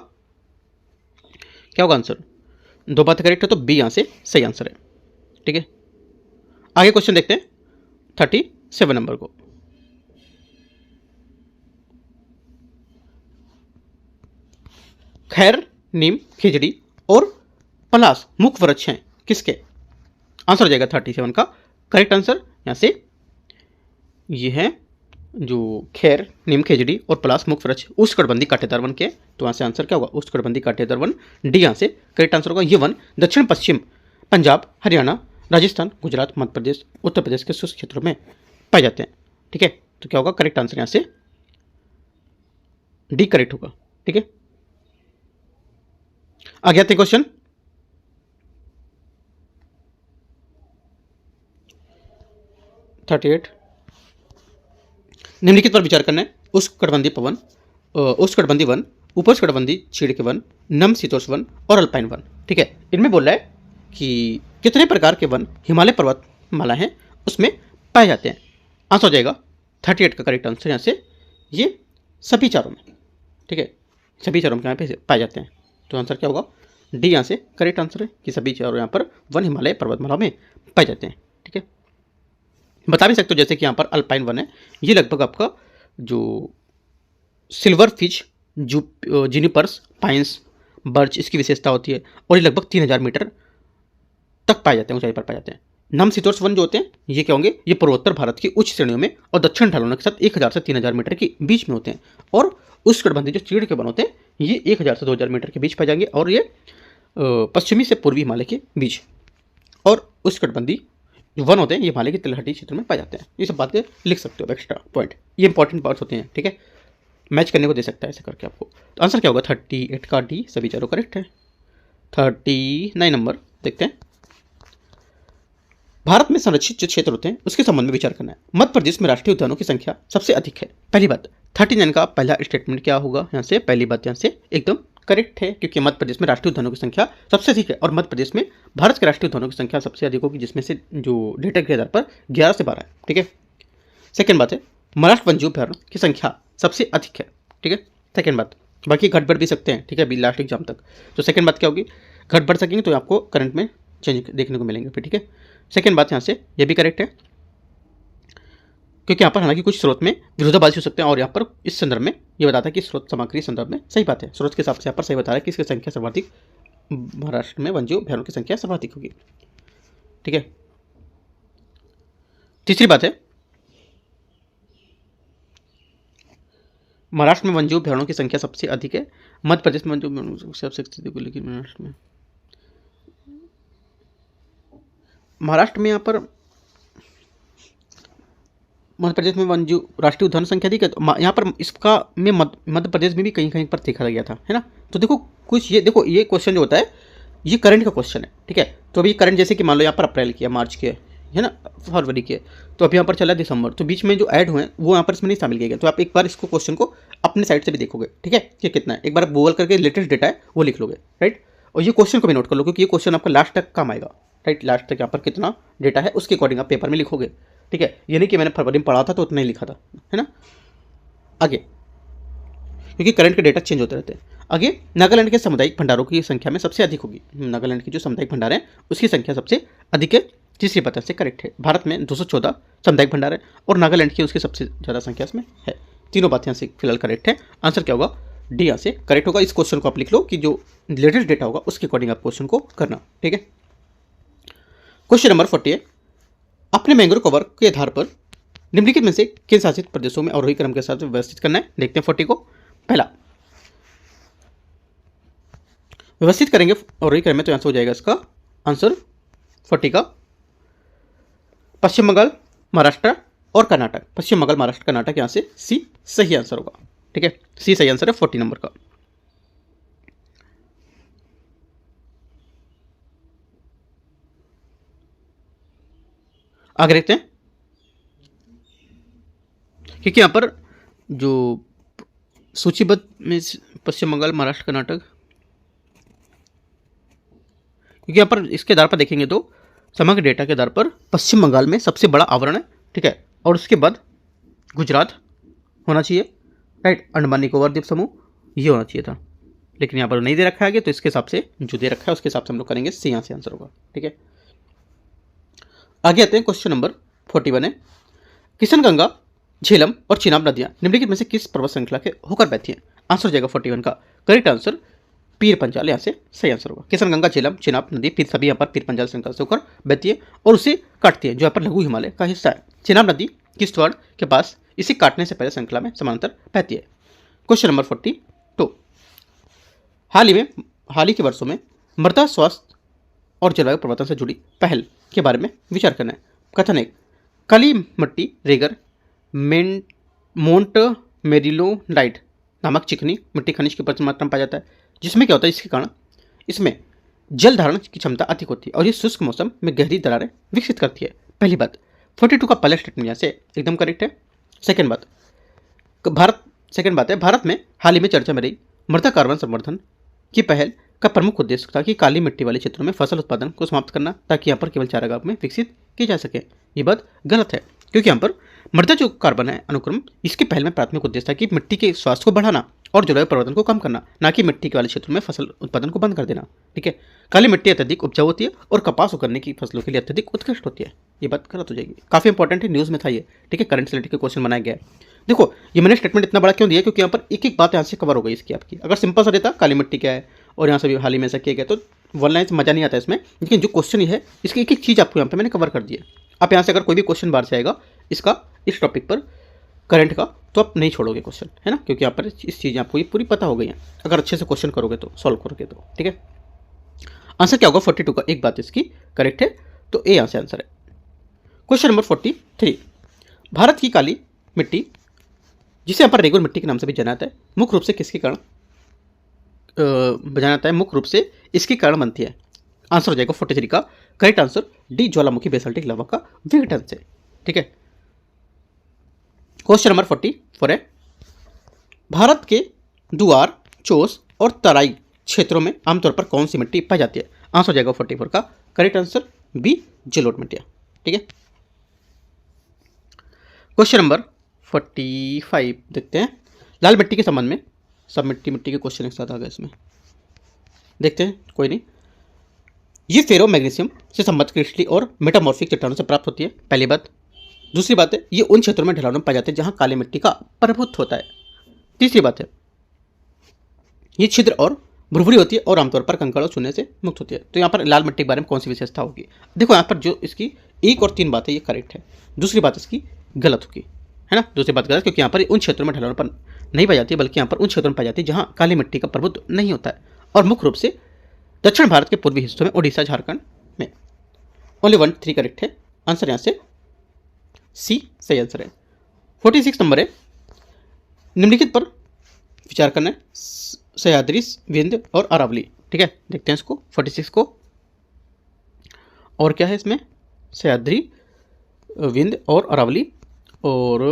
क्या होगा आंसर? दो बातें करेक्ट है, तो बी यहाँ से सही आंसर है। ठीक है, आगे क्वेश्चन देखते हैं 37 नंबर को। खैर, नीम, खिजड़ी और पलास मुख्य वृक्ष हैं किसके? आंसर हो जाएगा 37 का करेक्ट आंसर यहाँ से। ये है जो खैर, नीम, खिजड़ी और पलास मुख्य वृक्ष उष्णकटिबंधीय कांटेदार वन के। तो यहाँ से आंसर क्या होगा? उष्णकटिबंधीय कांटेदार वन, डी यहाँ से करेक्ट आंसर होगा। ये वन दक्षिण पश्चिम पंजाब, हरियाणा, राजस्थान, गुजरात, मध्य प्रदेश, उत्तर प्रदेश के शुष्क क्षेत्रों में पाए जाते हैं। ठीक है, तो क्या होगा? करेक्ट आंसर यहाँ से डी करेक्ट होगा। ठीक है, आगे आते क्वेश्चन 38। निम्नलिखित पर विचार करना है। उष्णकटिबंधीय पवन, उष्णकटिबंधीय वन, उपोष्णकटिबंधीय चीड़ के वन, नम शीतोष्ण वन और अल्पाइन वन। ठीक है, इनमें बोल रहा है कि कितने प्रकार के वन हिमालय पर्वतमाला हैं उसमें पाए जाते हैं। आंसर हो जाएगा 38 का करेक्ट आंसर यहाँ से, ये सभी चारों में। ठीक है, सभी चारों में यहाँ पे पाए जाते हैं। तो आंसर क्या होगा? डी यहाँ से करेक्ट आंसर है कि सभी चारों यहाँ पर वन हिमालय पर्वतमाला में पाए जाते हैं। ठीक है, बता भी सकते हो जैसे कि यहाँ पर अल्पाइन वन है, ये लगभग आपका जो silver fish, junipers, pines, birch इसकी विशेषता होती है, और ये लगभग 3000 मीटर तक पाए जाते हैं, ऊंचाई पर पाए जाते हैं। नम शीतोष्ण वन जो होते हैं ये क्या होंगे? ये पूर्वोत्तर भारत की उच्च श्रेणियों में और दक्षिण ढलानों के साथ 1000 से 3000 मीटर के बीच में होते हैं। और उष्णकटिबंधीय जो चीड़ के वन होते हैं ये 1000 से 2000 मीटर के बीच पाए जाएंगे, और ये पश्चिमी से पूर्वी हिमालय के बीच। और उष्णकटिबंधीय जो वन होते हैं ये हिमालय के तलहटी क्षेत्र में पाए जाते हैं। ये सब बातें लिख सकते हो एक्स्ट्रा पॉइंट, ये इंपॉर्टेंट पार्ट्स होते हैं। ठीक है, मैच करने को दे सकता है ऐसे करके आपको। तो आंसर क्या होगा? 38 का डी, सभी चारों करेक्ट है। 39 नंबर देखते हैं। भारत में संरक्षित जो क्षेत्र होते हैं उसके संबंध में विचार करना है। मध्य प्रदेश में राष्ट्रीय उद्यानों की संख्या सबसे अधिक है। पहली बात 39 का पहला स्टेटमेंट क्या होगा? यहाँ से पहली बात यहाँ से एकदम करेक्ट है, क्योंकि मध्य प्रदेश में राष्ट्रीय उद्यानों की संख्या सबसे अधिक है, और मध्य प्रदेश में भारत के राष्ट्रीय उद्यानों की संख्या सबसे अधिक होगी, जिसमें से जो डेटा के आधार पर 11 से 12 है। ठीक है, सेकेंड बात है महाराष्ट्र वन्यजीव अभ्यारण्य की संख्या सबसे अधिक है। ठीक है, सेकेंड बात, बाकी घट बढ़ भी सकते हैं। ठीक है, अभी लास्ट एग्जाम तक। तो सेकेंड बात क्या होगी? घट बढ़ सकेंगे तो आपको करंट में चेंज देखने को मिलेंगे फिर। ठीक है, सेकेंड बात यहाँ से ये भी करेक्ट है, क्योंकि यहाँ पर हालांकि कुछ स्रोत में विरोधाभासी हो सकते हैं, और यहाँ पर इस संदर्भ में ये बताता है कि स्रोत सामग्री संदर्भ में सही बात है। स्रोत के हिसाब से यहाँ पर सही बता रहा है कि इसकी संख्या सर्वाधिक, महाराष्ट्र में वन्यजीव अभ्यारण्यों की संख्या सर्वाधिक होगी। ठीक है, तीसरी बात है महाराष्ट्र में वन्यजीव अभ्यारण्यों की संख्या सबसे अधिक है। मध्य प्रदेश में वन्यजीव अभ्यारण्यों की संख्या सबसे अधिक है, लेकिन महाराष्ट्र में यहाँ पर मध्य प्रदेश में वन्यजीव राष्ट्रीय उद्यान संख्या अधिक है, तो यहाँ पर इसका में मध्य प्रदेश में भी कहीं कहीं पर देखा गया था, है ना। तो देखो कुछ ये देखो ये क्वेश्चन जो होता है ये करंट का क्वेश्चन है, ठीक है। तो अभी करंट जैसे कि मान लो यहाँ पर अप्रैल की है, मार्च की है ना, फरवरी की है, तो अभी यहाँ पर चला दिसंबर, तो बीच में जो ऐड हुए हैं वो यहाँ पर इसमें नहीं शामिल किया गया। तो आप एक बार इसको क्वेश्चन को अपने साइड से भी देखोगे, ठीक है, कि कितना है, एक बार गूगल करके लेटेस्ट डेटा है वो लिख लोगे, राइट। और ये क्वेश्चन को भी नोट कर लो, क्योंकि ये क्वेश्चन आपका लास्ट तक काम आएगा, राइट। लास्ट तक यहाँ पर कितना डेटा है उसके अकॉर्डिंग आप पेपर में लिखोगे, ठीक है। ये नहीं कि मैंने फरवरी में पढ़ा था तो उतना ही लिखा था, है ना। आगे, क्योंकि करंट के डेटा चेंज होते रहते हैं। आगे, नागालैंड के सामुदायिक भंडारों की संख्या में सबसे अधिक होगी। नागालैंड की जो सामुदायिक भंडार है उसकी संख्या सबसे अधिक है, तीसरी बात से करेक्ट है। भारत में 214 सामुदायिक भंडार है और नागालैंड की उसकी सबसे ज़्यादा संख्या इसमें है। तीनों बातें यहाँ से फिलहाल करेक्ट है। आंसर क्या होगा, डी यहाँ से करेक्ट होगा। इस क्वेश्चन को आप लिख लो कि जो लेटेस्ट डेटा होगा उसके अकॉर्डिंग आप क्वेश्चन को करना, ठीक है। क्वेश्चन नंबर 40 है, अपने मैंग्रोव कवर के आधार पर निम्नलिखित में से किन शासित प्रदेशों में अवरोही क्रम के साथ व्यवस्थित करना है। देखते हैं 40 को। पहला व्यवस्थित करेंगे अवरोही क्रम में, तो आंसर हो जाएगा इसका आंसर 40 का पश्चिम बंगाल, महाराष्ट्र और कर्नाटक। पश्चिम बंगाल, महाराष्ट्र, कर्नाटक, यहाँ से सी सही आंसर होगा, ठीक है। सी सही आंसर है 40 नंबर का। आगे देखते हैं, क्योंकि यहाँ पर जो सूचीबद्ध में पश्चिम बंगाल, महाराष्ट्र, कर्नाटक, क्योंकि यहाँ पर इसके आधार पर देखेंगे तो समग्र डेटा के आधार पर पश्चिम बंगाल में सबसे बड़ा आवरण है, ठीक है। और उसके बाद गुजरात होना चाहिए, राइट। अंडमान निकोबार द्वीप समूह ये होना चाहिए था, लेकिन यहाँ पर नहीं दे रखा है आगे, तो इसके हिसाब से जो दे रखा है उसके हिसाब से हम लोग करेंगे, सी यहाँ से आंसर होगा, ठीक है। आगे आते हैं, क्वेश्चन नंबर 41 है, किशनगंगा, झेलम और चिनाब नदियां निम्नलिखित में से किस पर्वत श्रृंखला के होकर बहती हैं। आंसर हो जाएगा 41 का करेक्ट आंसर पीर पंजाल, यहाँ से सही आंसर होगा। किशनगंगा, झेलम, चिनाब नदी फिर सभी यहाँ पर पीर पंजाल श्रृंखला से होकर बहती है और उसे काटती है, जो यहाँ पर लघु हिमालय का हिस्सा है। चिनाब नदी किश्तवाड़ के पास इसे काटने से पहले श्रृंखला में समानांतर बहती है। क्वेश्चन नंबर 42, हाल ही के वर्षों में मृदा स्वास्थ्य और जलवायु परिवर्तन से जुड़ी पहल के बारे में विचार करना है। कथन एक, काली मिट्टी रेगर मोंट मेरिलोनाइट नामक चिकनी मिट्टी खनिज की प्रचुर मात्रा में पाया जाता है, जिसमें क्या होता है, इसके कारण इसमें जल धारण की क्षमता अधिक होती है और ये शुष्क मौसम में गहरी दरारें विकसित करती है। पहली बात, 42 का पहला स्टेटमेंट यहाँ से एकदम करेक्ट है। सेकेंड बात है, भारत में हाल ही में चर्चा में रही मृदा कार्बन संवर्धन की पहल का प्रमुख उद्देश्य था कि काली मिट्टी वाले क्षेत्रों में फसल उत्पादन को समाप्त करना, ताकि यहाँ पर केवल चारागाह में विकसित की जा सके। ये बात गलत है, क्योंकि यहाँ पर मृदा जो कार्बन है अनुक्रम, इसके पहल में प्राथमिक उद्देश्य था कि मिट्टी के स्वास्थ्य को बढ़ाना और जलवायु परिवर्तन को कम करना, ना कि मिट्टी के वाले क्षेत्रों में फसल उत्पादन को बंद कर देना, ठीक है। काली मिट्टी अत्यधिक उपजाऊ होती है और कपास उगने की फसलों के लिए अत्यधिक उत्कृष्ट होती है। ये बात गलत हो जाएगी, काफ़ी इंपॉर्टेंट है, न्यूज़ में था ये, ठीक है। करंट से रिलेटेड क्वेश्चन बनाया गया है। देखो ये मैंने स्टेटमेंट इतना बड़ा क्यों दिया, क्योंकि यहाँ पर एक एक बात यहाँ से कवर हो गई इसकी आपकी। अगर सिंपल सा देता काली मिट्टी क्या है और यहाँ से भी हाल ही में ऐसा किया गया, तो वन लाइन से मजा नहीं आता इसमें, लेकिन जो क्वेश्चन ही है इसकी एक एक चीज़ आपको यहाँ पे मैंने कवर कर दी है। आप यहाँ से अगर कोई भी क्वेश्चन बाहर से आएगा इसका, इस टॉपिक पर करंट का, तो आप नहीं छोड़ोगे क्वेश्चन, है ना, क्योंकि यहाँ पर इस चीज़ें आपको ये पूरी पता हो गई है अगर अच्छे से क्वेश्चन करोगे तो, सॉल्व करोगे तो, ठीक है। आंसर क्या होगा 42 का, एक बात इसकी करेक्ट है, तो ए यहाँ से आंसर है। क्वेश्चन नंबर 43, भारत की काली मिट्टी, जिसे यहाँ पर रेगुलर मिट्टी के नाम से भी जाना जाता है, मुख्य रूप से किसके कारण जाना जाता है, मुख्य रूप से इसके कारण बनती है। आंसर हो जाएगा 43 का करेक्ट आंसर डी, ज्वालामुखी बेसाल्टिक लावा का विघटन से, ठीक है। क्वेश्चन नंबर 44 है, भारत के दुआर, चोस और तराई क्षेत्रों में आमतौर पर कौन सी मिट्टी पाई जाती है। आंसर हो जाएगा 44 का करेक्ट आंसर बी, जलोढ़ मिट्टियां, ठीक है। क्वेश्चन नंबर 45 देखते हैं, लाल मिट्टी के संबंध में, सब मिट्टी के क्वेश्चन एक साथ आ गए इसमें, देखते हैं, कोई नहीं। ये फेरो मैग्नीशियम से संबद्ध क्रिस्टली और मेटामॉर्फिक चट्टानों से प्राप्त होती है, पहली बात। दूसरी बात है, ये उन क्षेत्रों में ढलानों में पाए जाते हैं जहां काली मिट्टी का प्रभुत्व होता है। तीसरी बात है, ये छिद्र और भुरभुरी होती है और आमतौर पर कंकड़ और चूने से मुक्त होती है। तो यहाँ पर लाल मिट्टी के बारे में कौन सी विशेषता होगी, देखो यहाँ पर जो इसकी 1 और 3 बातें ये करेक्ट है, दूसरी बात इसकी गलत होगी, है ना। दूसरी बात गलत, क्योंकि यहाँ पर उन क्षेत्रों में ढलान पर नहीं पाई जाती है, बल्कि यहाँ पर उन क्षेत्रों में पाई जाती है जहाँ काली मिट्टी का प्रभुत्व नहीं होता है, और मुख्य रूप से दक्षिण भारत के पूर्वी हिस्सों में, ओडिशा, झारखंड में। ओनली 1 3 करेक्ट है। आंसर यहाँ से सी सही आंसर है। 46 नंबर है, निम्नलिखित पर विचार करना है, सह्याद्री, विंध्य और अरावली। ठीक है, देखते हैं इसको 46 को। और क्या है इसमें, सह्याद्री, विंध्य और अरावली, और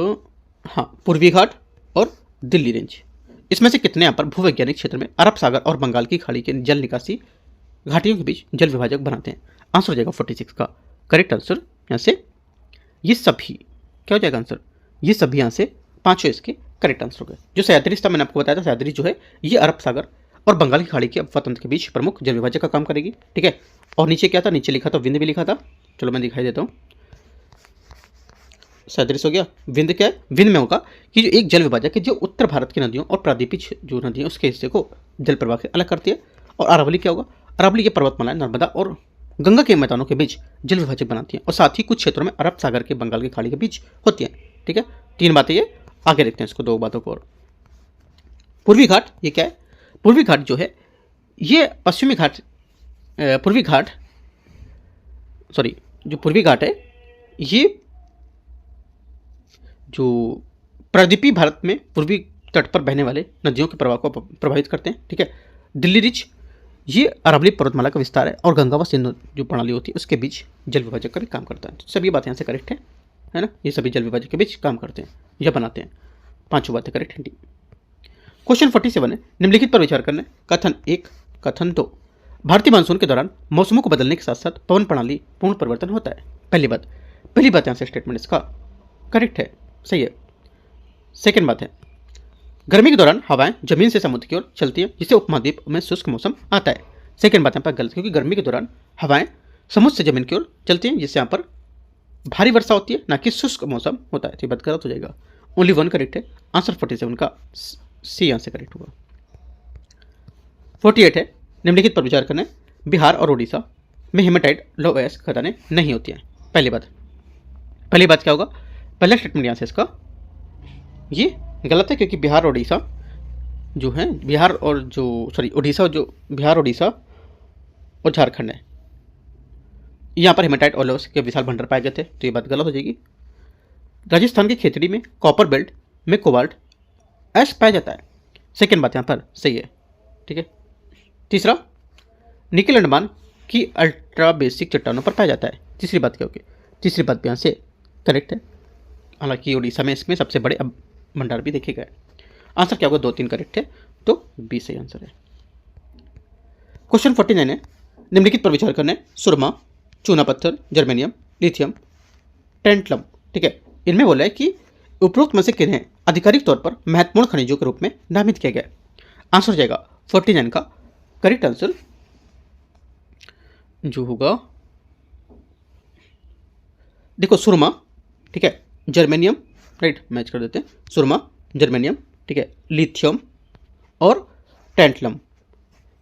हाँ पूर्वी घाट और दिल्ली रेंज। इसमें से कितने यहाँ पर भूवैज्ञानिक क्षेत्र में अरब सागर और बंगाल की खाड़ी के जल निकासी घाटियों के बीच जल विभाजक बनाते हैं? आंसर हो जाएगा 46 का करेक्ट आंसर यहाँ से ये सभी। क्या हो जाएगा आंसर, ये सभी यहाँ से पांचों इसके करेक्ट आंसर हो गए। जो सह्याद्री था मैंने आपको बताया था, सह्याद्री जो है ये अरब सागर और बंगाल की खाड़ी के अफवातंत्र के बीच प्रमुख जल विभाजक का काम करेगी। ठीक है, और नीचे क्या था, नीचे लिखा था विंध्य भी लिखा था। चलो मैं दिखाई देता हूँ। सह्याद्री हो गया, विंध्य क्या है, विंध्य में होगा कि जो एक जल विभाजक है जो उत्तर भारत की नदियों और प्रादीपीय जो नदियाँ उसके हिस्से को जल प्रवाह से अलग करती है। और अरावली क्या होगा, अरावली ये पर्वतमालाएं नर्मदा और गंगा के मैदानों के बीच जल विभाजक बनाती हैं, और साथ ही कुछ क्षेत्रों में अरब सागर के बंगाल की खाड़ी के बीच होती हैं। ठीक है, 3 बातें ये। आगे देखते हैं इसको 2 बातों को और। पूर्वी घाट ये क्या है, पूर्वी घाट जो है ये पश्चिमी घाट, पूर्वी घाट सॉरी जो पूर्वी घाट है ये जो प्रायद्वीपीय भारत में पूर्वी तट पर बहने वाले नदियों के प्रवाह को प्रभावित करते हैं। ठीक है, दिल्ली रिच ये अरावली पर्वतमाला का विस्तार है, और गंगा व सिंधु जो प्रणाली होती है उसके बीच जल विभाजक का भी काम करता है। तो सभी बातें यहाँ से करेक्ट है ना, ये सभी जल विभाजक के बीच काम करते हैं या बनाते हैं। पांचों बातें करेक्ट हैं। क्वेश्चन 47 है, निम्नलिखित पर विचार करना है। कथन 1, कथन 2, भारतीय मानसून के दौरान मौसमों को बदलने के साथ साथ पवन प्रणाली पूर्ण परिवर्तन होता है। पहली बात यहाँ से स्टेटमेंट इसका करेक्ट है, सही है। सेकेंड बात है, गर्मी के दौरान हवाएं जमीन से समुद्र की ओर चलती हैं, जिससे उपमहाद्वीप में शुष्क मौसम आता है। सेकेंड बात यहाँ पर गलत, क्योंकि गर्मी के दौरान हवाएं समुद्र से जमीन की ओर चलती हैं, जिससे यहाँ पर भारी वर्षा होती है, ना कि शुष्क मौसम होता है। तो ये बात गलत हो जाएगा। ओनली 1 करेक्ट है। आंसर 47 का सी यहाँ से करेक्ट होगा। 48 है, निम्नलिखित पर विचार करना है। बिहार और उड़ीसा में हेमाटाइट लो अयस्क खदानें नहीं होती हैं। पहली बात क्या होगा, पहला स्टेटमेंट यहाँ से इसका ये गलत है, क्योंकि बिहार और उड़ीसा जो है, बिहार उड़ीसा और झारखंड है, यहाँ पर हेमाटाइट और लोस के विशाल भंडार पाए गए थे। तो ये बात गलत हो जाएगी। राजस्थान की खेतड़ी में कॉपर बेल्ट में कोबाल्ट ऐश पाया जाता है। सेकेंड बात यहाँ पर सही है। ठीक है, तीसरा, निकल अंडमान की अल्ट्रा बेसिक चट्टानों पर पाया जाता है। तीसरी बात क्या होगी, तीसरी बात भी यहाँ से करेक्ट है, हालांकि उड़ीसा में इसमें सबसे बड़े भंडार भी देखे गए। आंसर क्या होगा, 2 3 करेक्ट है, तो बी सही आंसर है। क्वेश्चन 49 है, निम्नलिखित पर विचार करना है। सुरमा, चूना पत्थर, जर्मेनियम, लिथियम, टेंटलम। ठीक है, इनमें बोला है कि उपरोक्त में से किन्हें आधिकारिक तौर पर महत्वपूर्ण खनिजों के रूप में नामित किया गया। आंसर हो जाएगा 49 का करेक्ट आंसर जो होगा, देखो सुरमा, ठीक है, जर्मेनियम, राइट, मैच कर देते हैं। सुरमा, जर्मेनियम, ठीक है, लिथियम और टेंटलम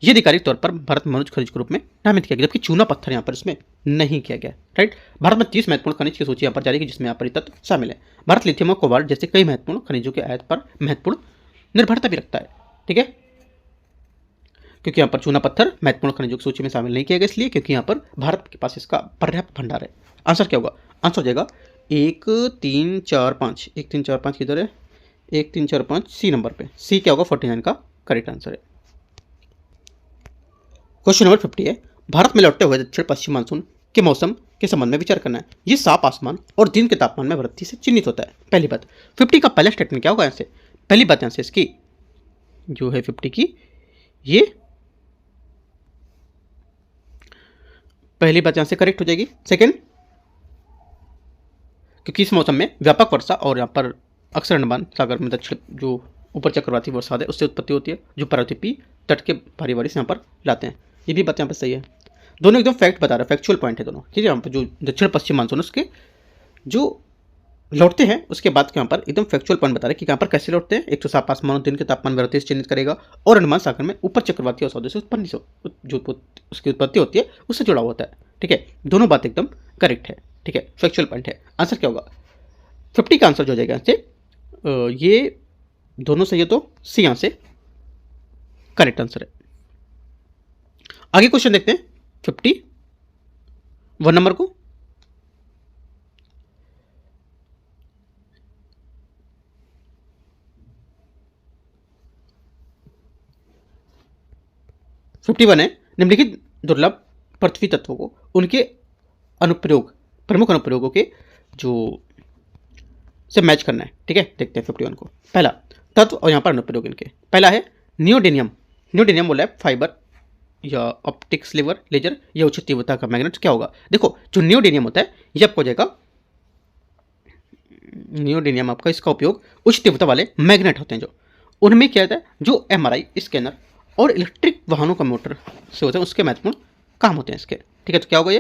ये आधिकारिक तौर पर भारत में मनुष्य खनिज के रूप में नामित किया गया, जबकि चूना पत्थर यहाँ पर इसमें नहीं किया गया। राइट, भारत में 30 महत्वपूर्ण खनिज की सूची यहाँ पर जारी की, जिसमें यहाँ पर ये तत्व शामिल है। भारत लिथियम और कोबाल्ट जैसे कई महत्वपूर्ण खनिजों के आयात पर महत्वपूर्ण निर्भरता भी रखता है। ठीक है, क्योंकि यहाँ पर चूना पत्थर महत्वपूर्ण खनिजों की सूची में शामिल नहीं किया गया, इसलिए क्योंकि यहाँ पर भारत के पास इसका पर्याप्त भंडार है। आंसर क्या होगा, आंसर हो जाएगा 1 3 4 5, 1 3 4 5 किधर है, 1 3 4 5 सी नंबर पे, सी क्या होगा 49 का करेक्ट आंसर है। क्वेश्चन नंबर 50 है, भारत में लौटते हुए दक्षिण पश्चिम मानसून के मौसम के संबंध में विचार करना है। ये साफ आसमान और दिन के तापमान में वृद्धि से चिन्हित होता है। पहली बात, 50 का पहला स्टेटमेंट क्या होगा यहाँ से, पहली बात यहाँ से इसकी जो है 50 की, ये पहली बात यहाँ से करेक्ट हो जाएगी। सेकेंड, क्योंकि इस मौसम में व्यापक वर्षा और यहाँ पर अक्सर अंडमान सागर में दक्षिण जो ऊपर चक्रवाती वर्षा है उससे उत्पत्ति होती है, जो प्रायद्वीपीय तट के भारी बारिश यहाँ पर लाते हैं। ये भी बात यहाँ पर सही है, दोनों एकदम फैक्ट बता रहा है, फैक्चुअल पॉइंट है दोनों। ठीक है, यहाँ पर जो दक्षिण पश्चिम मानसून उसके जो लौटते हैं उसके बाद यहाँ पर एकदम फैक्चुअल पॉइंट बता रहे हैं कि यहाँ पर कैसे लौटते हैं। एक तो साफ आसमान और दिन के तापमान में वृद्धि से चिन्हित करेगा, और अंडमान सागर में ऊपर चक्रवाती और सौदे से उत्पन्न जो उसकी उत्पत्ति होती है उससे जुड़ा होता है। ठीक है, दोनों बात एकदम करेक्ट है। ठीक है, फैक्चुअल पॉइंट है। आंसर क्या होगा, 50 का आंसर जो हो जाएगा यहाँ से ये दोनों सही है तो सी यहाँ से करेक्ट आंसर है। आगे क्वेश्चन देखते हैं 51 नंबर को। फिफ्टी वन है, निम्नलिखित दुर्लभ पृथ्वी तत्वों को उनके अनुप्रयोग, प्रमुख अनुप्रयोगों के जो से मैच करना है। ठीक है, देखते हैं 51 को। पहला तत्व और यहाँ पर अनुप्रयोग इनके, पहला है नियोडेनियम। नियोडेनियम बोला है फाइबर या ऑप्टिक स्लीवर लेजर या उच्च तीव्रता का मैग्नेट। क्या होगा, देखो जो नियोडेनियम होता है ये आपको हो जाएगा, नियोडेनियम आपका, इसका उपयोग उच्च तीव्रता वाले मैग्नेट होते हैं जो, उनमें क्या होता है, जो एमआरआई स्कैनर और इलेक्ट्रिक वाहनों का मोटर से होते हैं उसके महत्वपूर्ण काम होते हैं इसके। ठीक है, तो क्या होगा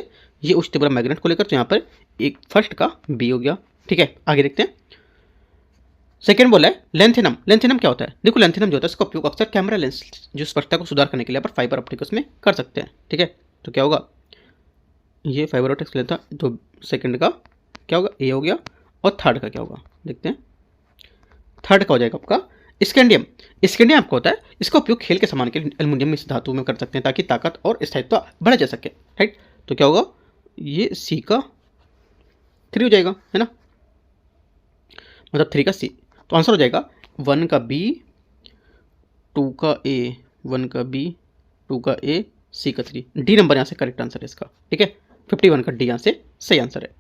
ये उच्च तीव्र मैग्नेट को लेकर, तो यहाँ पर एक फर्स्ट का बी हो गया। ठीक है, आगे देखते हैं। सेकेंड बोला है लेंथेनम। लेंथेनम क्या होता है, देखो लेंथेनम जो होता है इसका उपयोग अक्सर कैमरा लेंस जो स्पष्टता को सुधार करने के लिए पर फाइबर ऑप्टिक्स में कर सकते हैं। ठीक है, तो क्या होगा, ये फाइबर ऑप्टिक्स लेता, तो सेकंड का क्या होगा, ए हो गया, और थर्ड का क्या होगा देखते हैं। थर्ड का हो जाएगा आपका स्कैंडियम। स्कैंडियम आपका होता है, इसका उपयोग खेल के सामान के एल्युमिनियम इस धातु में कर सकते हैं ताकि ताकत और स्थायित्व बढ़ा जा सके। राइट, तो क्या होगा, ये सी का 3 हो जाएगा, है ना, मतलब 3 का सी। तो आंसर हो जाएगा 1 का बी, 2 का ए, 1 का बी, 2 का ए, सी का 3। डी नंबर यहाँ से करेक्ट आंसर है इसका। ठीक है, 51 का डी यहाँ से सही आंसर है।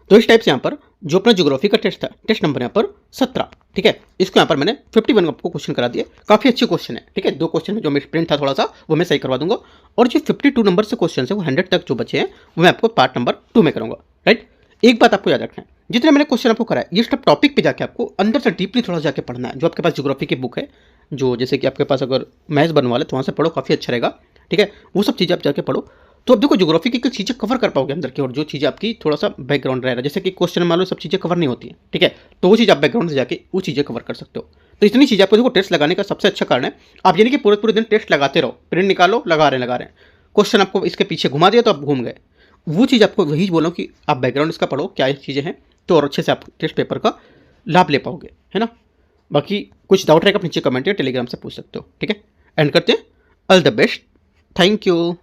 तो इस टाइप से यहाँ पर जो अपना ज्योग्राफी का टेस्ट था, टेस्ट नंबर यहाँ पर 17। ठीक है, इसको यहाँ पर मैंने 51 आपको क्वेश्चन करा दिए, काफ़ी अच्छे क्वेश्चन है। ठीक है, 2 क्वेश्चन में जो मेरा प्रिंट था थोड़ा सा वो मैं सही करवा दूंगा, और जो 52 नंबर से क्वेश्चन है वो 100 तक जो बचे हैं वो मैं आपको पार्ट नंबर 2 में करूँगा। राइट, एक बात आपको याद रखना है, जितने मैंने क्वेश्चन आपको कराया ये सब टॉपिक पे जाके आपको अंदर से डीपली थोड़ा जाके पढ़ना है। जो आपके पास ज्योग्राफी की बुक है, जो जैसे कि आपके पास अगर मैथ्स बनने वाले तो वहाँ से पढ़ो, काफ़ी अच्छा रहेगा। ठीक है, वो सब चीज़ें आप जाके पढ़ो, तो अब देखो ज्योग्राफी की चीज़ें कवर कर पाओगे अंदर की, और जो चीज़ें आपकी थोड़ा सा बैकग्राउंड रह रहा है, जैसे कि क्वेश्चन मान लो सब चीज़ें कवर नहीं होती हैं। ठीक है, तो वो चीज़ आप बैकग्राउंड से जाके वो चीज़ें कवर कर सकते हो। तो इतनी चीज़ें आपको देखो टेस्ट लगाने का सबसे अच्छा कारण है, आप यानी कि पूरे पूरे दिन टेस्ट लगाते रहो, प्रिंट निकालो, लगा रहे हैं क्वेश्चन, आपको इसके पीछे घुमा दिया तो आप घूम गए। वो चीज़ आपको वही बोलो कि आप बैकग्राउंड इसका पढ़ो क्या चीज़ें हैं, तो और अच्छे से आप टेस्ट पेपर का लाभ ले पाओगे, है ना। बाकी कुछ डाउट रहेगा नीचे कमेंट या टेलीग्राम से पूछ सकते हो। ठीक है, एंड करते हैं, all the best, thank you.